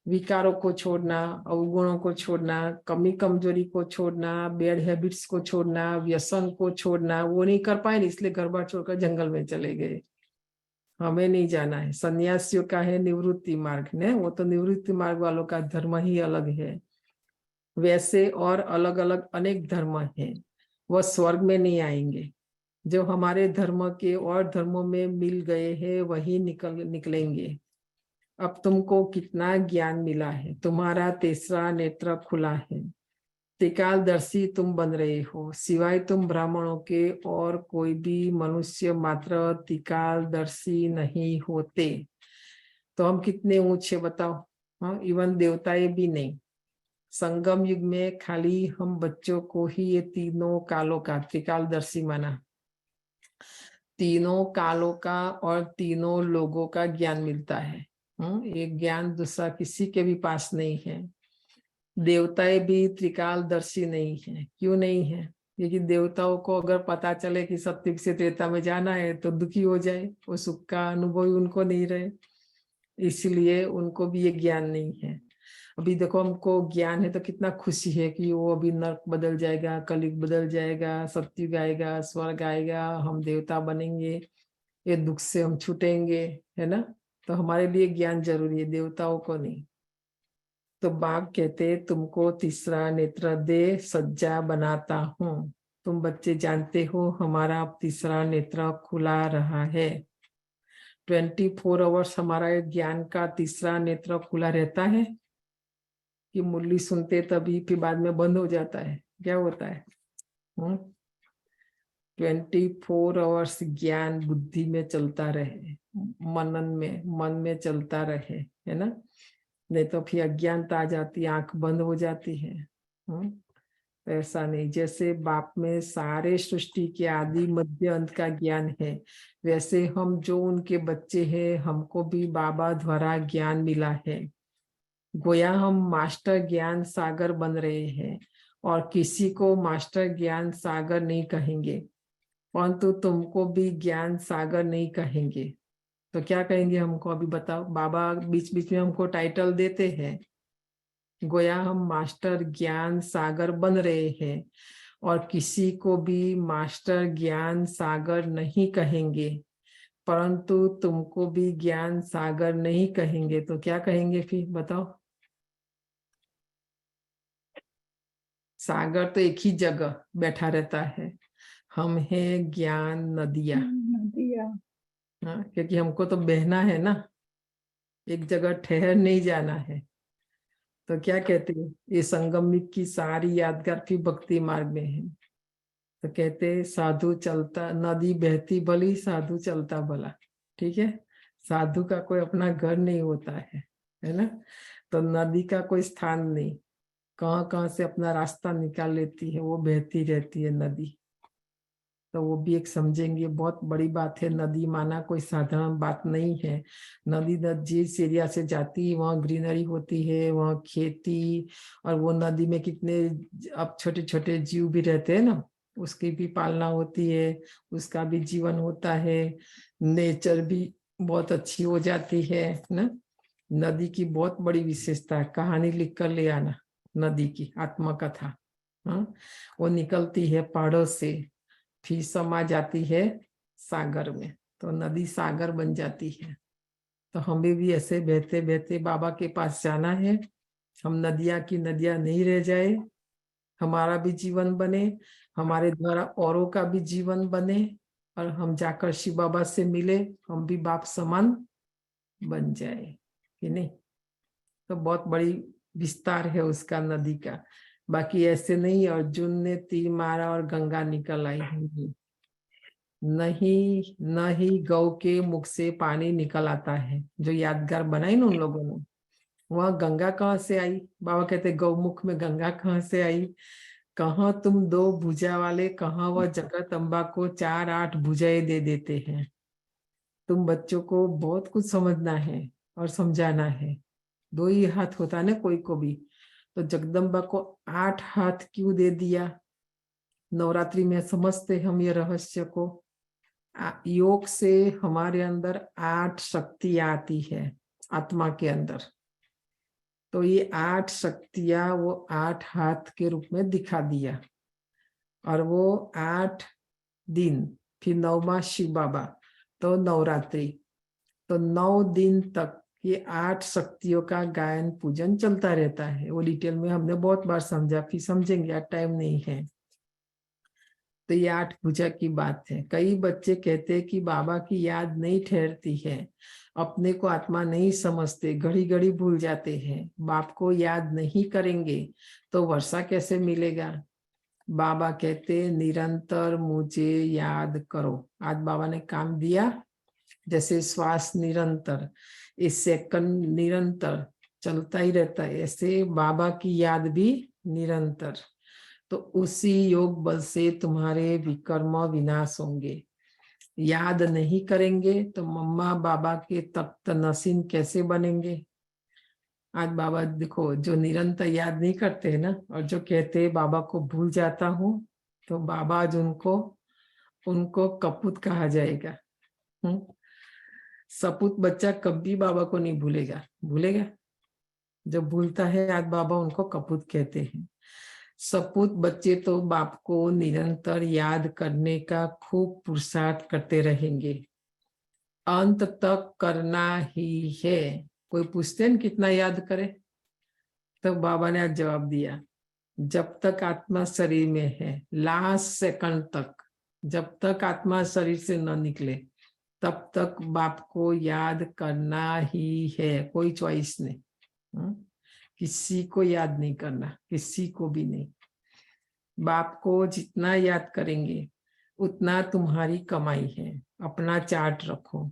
विकारों को छोड़ना, अवगुणों को छोड़ना, कमी कमजोरी को छोड़ना, बैड हैबिट्स को छोड़ना, व्यसन को छोड़ना, वो नहीं कर पाए, इसलिए घर बार छोड़कर जंगल में चले गए। हमें नहीं जाना है। सन्यासियों का है निवृत्ति मार्ग ने, वो तो निवृत्ति मार्ग वालों का धर्म ही अलग है। वैसे और अलग अलग अनेक धर्म हैं, वह स्वर्ग में नहीं आएंगे। जो हमारे धर्म के और धर्मों में मिल गए हैं वही निकलेंगे। अब तुमको कितना ज्ञान मिला है, तुम्हारा तीसरा नेत्र खुला है, त्रिकालदर्शी तुम बन रहे हो। सिवाय तुम ब्राह्मणों के और कोई भी मनुष्य मात्र त्रिकालदर्शी नहीं होते। तो हम कितने ऊंचे बताओ, हाँ, इवन देवताएं भी नहीं। संगम युग में खाली हम बच्चों को ही ये तीनों कालों का त्रिकालदर्शी माना, तीनों कालों का और तीनों लोगों का ज्ञान मिलता है। ये ज्ञान दूसरा किसी के भी पास नहीं है। देवताएं भी त्रिकालदर्शी नहीं है। क्यों नहीं है? क्योंकि देवताओं को अगर पता चले कि सत्युग से त्रेता में जाना है तो दुखी हो जाए, वो सुख का अनुभव ही उनको नहीं रहे, इसलिए उनको भी ये ज्ञान नहीं है। अभी देखो हमको ज्ञान है तो कितना खुशी है कि वो अभी नर्क बदल जाएगा, कलयुग बदल जाएगा, सत्युग आएगा, स्वर्ग आएगा, हम देवता बनेंगे, ये दुख से हम छूटेंगे, है ना। तो हमारे लिए ज्ञान जरूरी है, देवताओं को नहीं। तो बाप कहते तुमको तीसरा नेत्र दे सज्जा बनाता हूँ। तुम बच्चे जानते हो हमारा अब तीसरा नेत्र खुला रहा है। 24 आवर्स हमारा ज्ञान का तीसरा नेत्र खुला रहता है कि मुरली सुनते तभी फिर बाद में बंद हो जाता है, क्या होता है? 24 आवर्स ज्ञान बुद्धि में चलता रहे, मन में चलता रहे, है ना। नहीं तो फिर अज्ञानता आ जाती, आंख बंद हो जाती है। तो ऐसा नहीं, जैसे बाप में सारे सृष्टि के आदि मध्य अंत का ज्ञान है, वैसे हम जो उनके बच्चे हैं हमको भी बाबा द्वारा ज्ञान मिला है। गोया हम मास्टर ज्ञान सागर बन रहे हैं और किसी को मास्टर ज्ञान सागर नहीं कहेंगे, परंतु तुमको भी ज्ञान सागर नहीं कहेंगे। तो क्या कहेंगे हमको? अभी बताओ। बाबा बीच बीच में हमको टाइटल देते हैं, गोया हम मास्टर ज्ञान सागर बन रहे हैं और किसी को भी मास्टर ज्ञान सागर नहीं कहेंगे, परंतु तुमको भी ज्ञान सागर नहीं कहेंगे। तो क्या कहेंगे फिर बताओ? सागर तो एक ही जगह बैठा रहता है, हम हैं ज्ञान नदिया। हाँ, क्योंकि हमको तो बहना है ना, एक जगह ठहर नहीं जाना है। तो क्या कहते हैं, ये संगम युग की सारी यादगार फिर भक्ति मार्ग में है। तो कहते साधु चलता, नदी बहती भली साधु चलता भला। ठीक है, साधु का कोई अपना घर नहीं होता है ना। तो नदी का कोई स्थान नहीं, कहाँ कहाँ से अपना रास्ता निकाल लेती है, वो बहती रहती है नदी। तो वो भी एक समझेंगे, बहुत बड़ी बात है। नदी माना कोई साधारण बात नहीं है। नदी जिस एरिया से जाती है वहाँ ग्रीनरी होती है, वहाँ खेती, और वो नदी में कितने अब छोटे छोटे जीव भी रहते हैं ना, उसकी भी पालना होती है, उसका भी जीवन होता है, नेचर भी बहुत अच्छी हो जाती है ना। नदी की बहुत बड़ी विशेषता है, कहानी लिख कर ले आना नदी की आत्मकथा। हाँ, वो निकलती है पहाड़ों से, फिर समा जाती है सागर में, तो नदी सागर बन जाती है। तो हमें भी ऐसे बहते बहते बाबा के पास जाना है हम नदियां की नदियां नहीं रह जाए, हमारा भी जीवन बने, हमारे द्वारा औरों का भी जीवन बने, और हम जाकर शिव बाबा से मिले, हम भी बाप समान बन जाए, कि नहीं। तो बहुत बड़ी विस्तार है उसका नदी का। बाकी ऐसे नहीं अर्जुन ने तीर मारा और गंगा निकल आई, नहीं नहीं गौ के मुख से पानी निकल आता है, जो यादगार बनाई ना उन लोगों ने। वहां गंगा कहाँ से आई? बाबा कहते गौमुख में गंगा कहाँ से आई? कहाँ तुम 2 भुजा वाले, कहाँ वह जगत अम्बा को 4-8 भुजाएं दे देते हैं। तुम बच्चों को बहुत कुछ समझना है और समझाना है। 2 ही हाथ होता है ना कोई को भी, तो जगदम्बा को 8 हाथ क्यों दे दिया? नवरात्रि में समझते हम ये रहस्य को। योग से हमारे अंदर 8 शक्ति आती है आत्मा के अंदर, तो ये 8 शक्तियां वो 8 हाथ के रूप में दिखा दिया। और वो 8 दिन, फिर 9वां शिव बाबा, तो नवरात्रि, तो 9 दिन तक ये 8 शक्तियों का गायन पूजन चलता रहता है। वो डिटेल में हमने बहुत बार समझा, फिर समझेंगे, आज टाइम नहीं है। तो ये 8 भुजा की बात है। कई बच्चे कहते हैं कि बाबा की याद नहीं ठहरती है, अपने को आत्मा नहीं समझते, घड़ी घड़ी भूल जाते हैं, बाप को याद नहीं करेंगे तो वर्षा कैसे मिलेगा? बाबा कहते निरंतर मुझे याद करो। आज बाबा ने काम दिया, जैसे श्वास निरंतर, इस सेकंड निरंतर चलता ही रहता है, ऐसे बाबा की याद भी निरंतर। तो उसी योग बल से तुम्हारे विकर्म विनाश होंगे। याद नहीं करेंगे तो मम्मा बाबा के तख्त नसीन कैसे बनेंगे? आज बाबा देखो, जो निरंतर याद नहीं करते हैं ना, और जो कहते हैं बाबा को भूल जाता हूँ, तो बाबा आज उनको कपूत कहा जाएगा। सपूत बच्चा कभी बाबा को नहीं भूलेगा। जो भूलता है, आज बाबा उनको कपूत कहते हैं। सपूत बच्चे तो बाप को निरंतर याद करने का खूब पुरुषार्थ करते रहेंगे, अंत तक करना ही है। कोई पूछते हैं कितना याद करे, तो बाबा ने आज जवाब दिया, जब तक आत्मा शरीर में है, लास्ट सेकंड तक, जब तक आत्मा शरीर से न निकले, तब तक बाप को याद करना ही है, कोई चॉइस नहीं। किसी को याद नहीं करना, किसी को भी नहीं। बाप को जितना याद करेंगे उतना तुम्हारी कमाई है। अपना चार्ट रखो,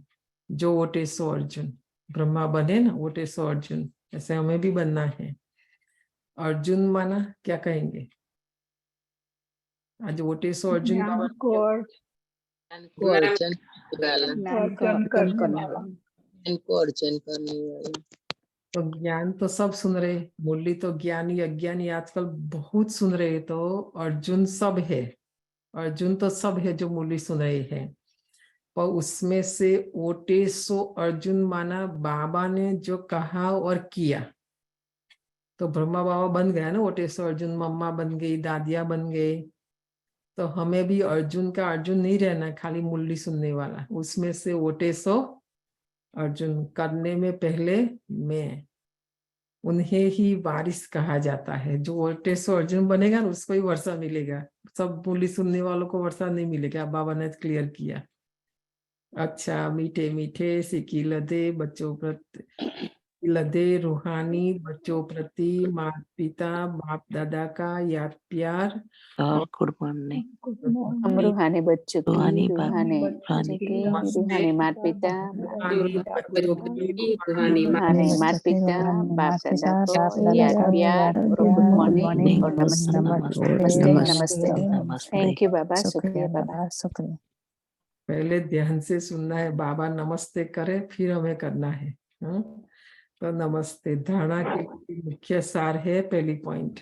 जो वोटे सो अर्जुन, ब्रह्मा बने ना वोटे सो अर्जुन, ऐसे हमें भी बनना है। अर्जुन माना क्या कहेंगे? आज वोटे सो अर्जुन ज्ञान बाबा को अर्चन करने वाला। इनको अर्चन करने वाला। तो ज्ञान तो सब सुन रहे, मुरली तो ज्ञानी अज्ञानी आजकल बहुत सुन रहे, तो अर्जुन सब है, अर्जुन तो सब है जो मुरली सुन रहे हैं। पर उसमें से ओटे सो अर्जुन माना बाबा ने जो कहा और किया। तो ब्रह्मा बाबा बन गया ना ओटे सो अर्जुन, मम्मा बन गई, दादिया बन गए। तो हमें भी अर्जुन का अर्जुन नहीं रहना, खाली मुरली सुनने वाला। उसमें से ओटे सो अर्जुन करने में पहले मैं, उन्हें ही वारिस कहा जाता है। जो ओटे सो अर्जुन बनेगा ना, उसको ही वर्षा मिलेगा। सब मुरली सुनने वालों को वर्षा नहीं मिलेगा, बाबा ने क्लियर किया। अच्छा, मीठे मीठे सिक्की लदे बच्चों प्रति, लदे रूहानी बच्चों प्रति माता पिता बाप दादा का याद प्यार गुड मॉर्निंग। हम रूहानी बच्चों की, रूहानी रूहानी बच्चों की, रूहानी माता पिता, रूहानी माता पिता, बाप दादा को याद प्यार और गुड मॉर्निंग और नमस्ते। नमस्ते नमस्ते। थैंक यू बाबा, शुक्रिया बाबा। शुक्रिया। पहले ध्यान से सुनना है, बाबा नमस्ते करे फिर हमें करना है। तो नमस्ते धारणा के मुख्य सार है। पहली पॉइंट,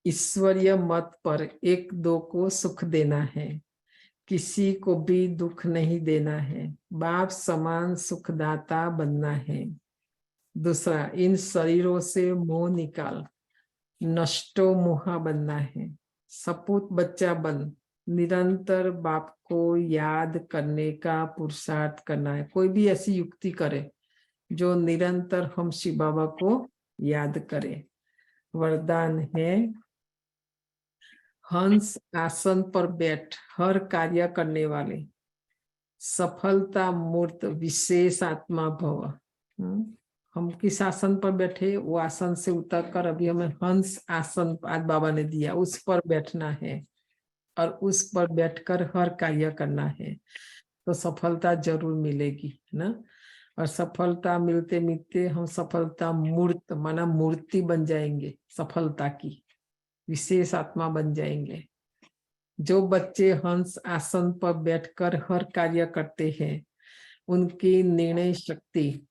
ईश्वरीय मत पर एक दो को सुख देना है, किसी को भी दुख नहीं देना है, बाप समान सुखदाता बनना है। दूसरा, इन शरीरों से मोह निकाल, नष्टो मोहा बनना है। सपूत बच्चा बन, निरंतर बाप को याद करने का पुरुषार्थ करना है। कोई भी ऐसी युक्ति करे जो निरंतर हम शिव बाबा को याद करें। वरदान है हंस आसन पर बैठ हर कार्य करने वाले सफलता मूर्त विशेष आत्मा भव। हम किस आसन पर बैठे, वो आसन से उतर कर अभी हमें हंस आसन आज बाबा ने दिया, उस पर बैठना है और उस पर बैठकर हर कार्य करना है, तो सफलता जरूर मिलेगी, है ना। और सफलता मिलते मिलते हम सफलता मूर्त माना मूर्ति बन जाएंगे, सफलता की विशेष आत्मा बन जाएंगे। जो बच्चे हंस आसन पर बैठकर हर कार्य करते हैं उनकी निर्णय शक्ति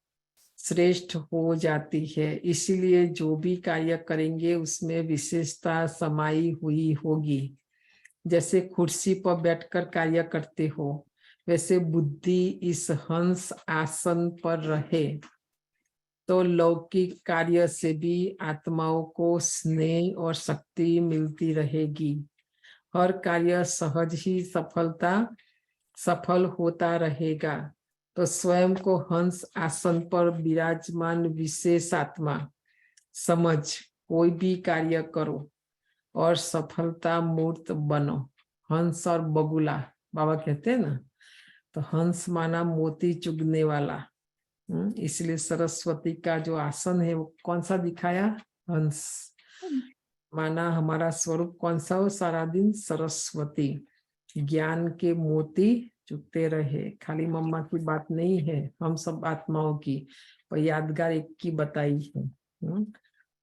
श्रेष्ठ हो जाती है, इसीलिए जो भी कार्य करेंगे उसमें विशेषता समाई हुई होगी। जैसे कुर्सी पर बैठकर कार्य करते हो, वैसे बुद्धि इस हंस आसन पर रहे तो लौकिक कार्य से भी आत्माओं को स्नेह और शक्ति मिलती रहेगी। हर कार्य सहज ही सफल होता रहेगा। तो स्वयं को हंस आसन पर विराजमान विशेष आत्मा समझ कोई भी कार्य करो और सफलता मूर्त बनो। हंस और बगुला बाबा कहते हैं ना, तो हंस माना मोती चुगने वाला, इसलिए सरस्वती का जो आसन है वो कौन सा दिखाया, हंस माना हमारा स्वरूप कौन सा हो, सारा दिन सरस्वती ज्ञान के मोती चुगते रहे। खाली मम्मा की बात नहीं है, हम सब आत्माओं की, पर यादगार एक की बताई है।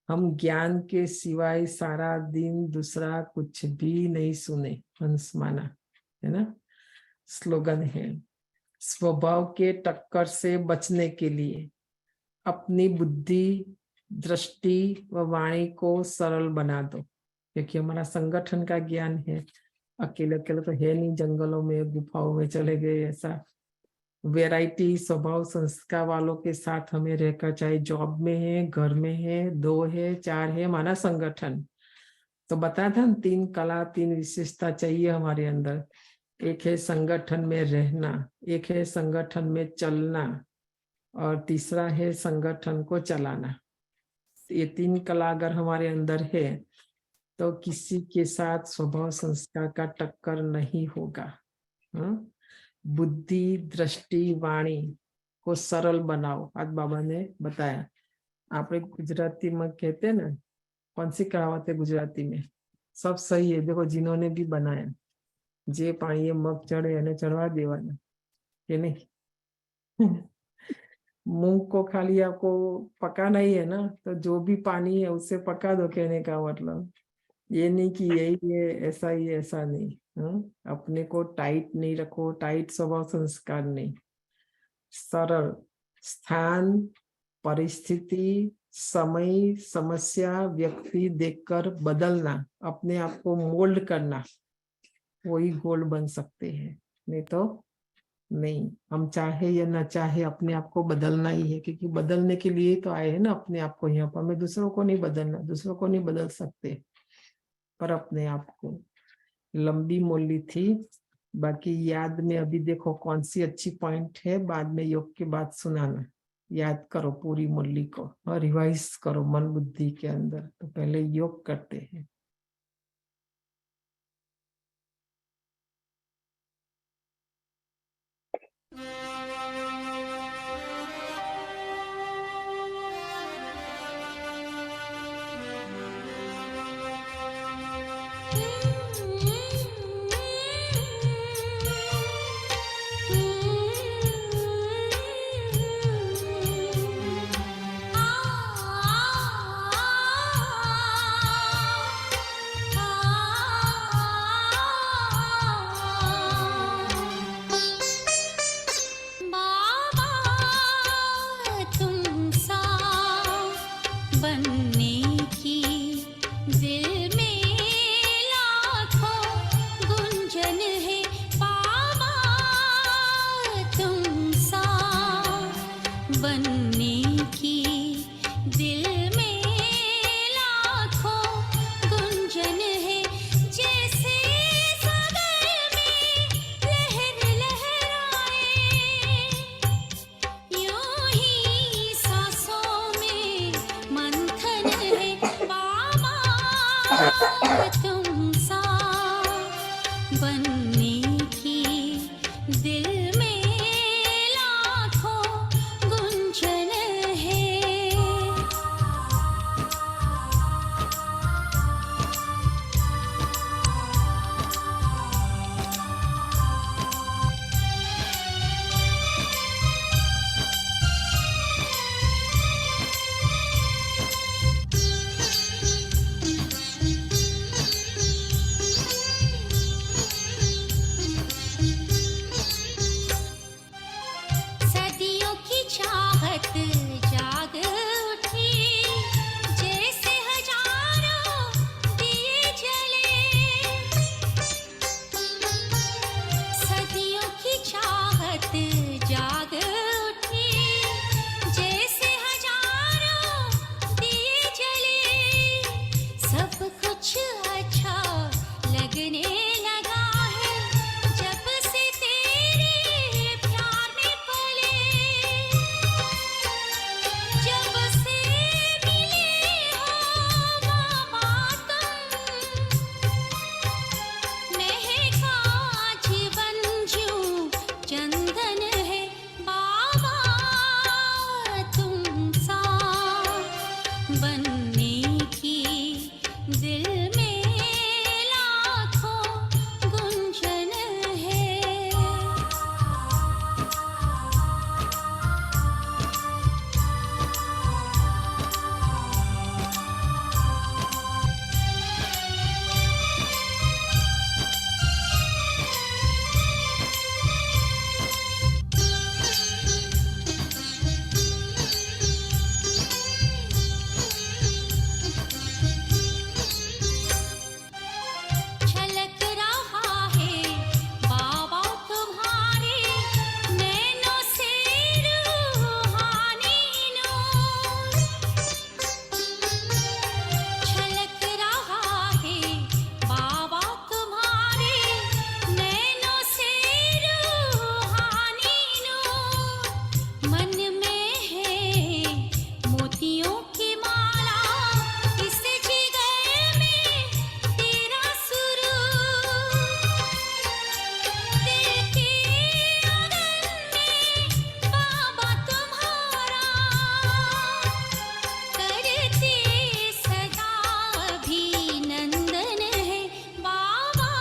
हम ज्ञान के सिवाय सारा दिन दूसरा कुछ भी नहीं सुने, हंस माना, है ना। स्लोगन है स्वभाव के टक्कर से बचने के लिए अपनी बुद्धि दृष्टि व वाणी को सरल बना दो, क्योंकि हमारा संगठन का ज्ञान है, अकेले अकेले तो है नहीं, जंगलों में गुफाओं में चले गए, ऐसा वैरायटी स्वभाव संस्कार वालों के साथ हमें रहकर, चाहे जॉब में है, घर में है, 2 है 4 है, हमारा संगठन तो बताया था 3 कला 3 विशेषता चाहिए हमारे अंदर। एक है संगठन में रहना, एक है संगठन में चलना, और तीसरा है संगठन को चलाना। ये 3 कला अगर हमारे अंदर है तो किसी के साथ स्वभाव संस्कार का टक्कर नहीं होगा। बुद्धि दृष्टि वाणी को सरल बनाओ, आज बाबा ने बताया। आप गुजराती में कहते ना, कौन सी कहावत है गुजराती में, सब सही है। देखो जिन्होंने भी बनाया, जे पानी मग चढ़े એને चढ़वा देवाना कि नहीं। मूंग को खाली आपको पकाना ही है ना, तो जो भी पानी है उससे पका दो, कहने का मतलब ये नहीं कि यही है ऐसा ही, ऐसा नहीं। अपने को टाइट नहीं रखो, टाइट स्वभाव संस्कार नहीं, सरल स्थान परिस्थिति समय समस्या व्यक्ति देखकर बदलना, अपने आप को मोल्ड करना, वही गोल्ड बन सकते हैं, नहीं तो नहीं। हम चाहे या न चाहे अपने आप को बदलना ही है, क्योंकि बदलने के लिए तो आए हैं ना अपने आप को यहाँ पर। हमें दूसरों को नहीं बदलना, दूसरों को नहीं बदल सकते, पर अपने आप को। लंबी मोली थी, बाकी याद में अभी देखो कौन सी अच्छी पॉइंट है, बाद में योग के बाद सुनाना। याद करो पूरी मुरली को और रिवाइज करो मन बुद्धि के अंदर। तो पहले योग करते हैं। तुम सा बनने की दिल में लाखों गुंजन है। सदियों की चाहत जाग उठी, जैसे हजारों दिए जले। सदियों की चाहत जाग उठी, जैसे हजारों दिए जले। सब कुछ अच्छा लगने लगा है, जब से तेरे प्यार में पले। जब से मिले हो बाबा तुम, महका जीवन ज्यों चंदन है। बाबा तुम सा बनने की दिल में लाखों गुंजन है। छलक रहा है बाबा तुम्हारे नैनों से रूहानी नूर। छलक रहा है बाबा तुम्हारे नैनों से रूहानी नूर। मन में है मोतियों की माला, इस जिगर में तेरा सुरूर। दिल के आंगन में बाबा तुम्हारा करते सदा अभिनंदन है। बाबा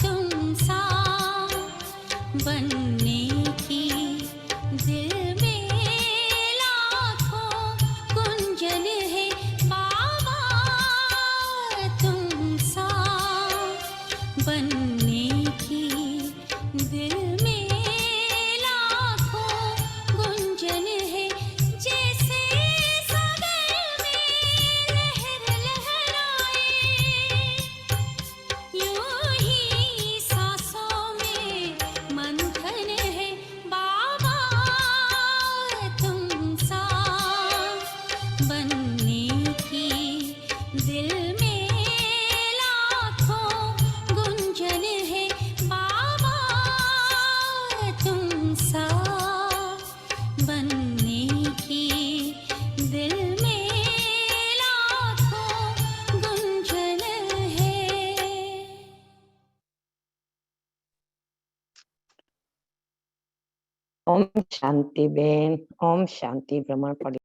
तुम सा बनने की दिल में लाखों गुंजन है। बाबा तुम सा बनने की दिल में लाखों गुंजन है। जैसे सागर में लहर लहराए, यूं ही सांसों में मंथन है। बाबा तुम सा बनने की दिल में लाखों गुंजन है। बाबा तुम सा बनने की दिल में लाखों गुंजन है। ओम शांति बेन, ओम शांति ब्रह्मण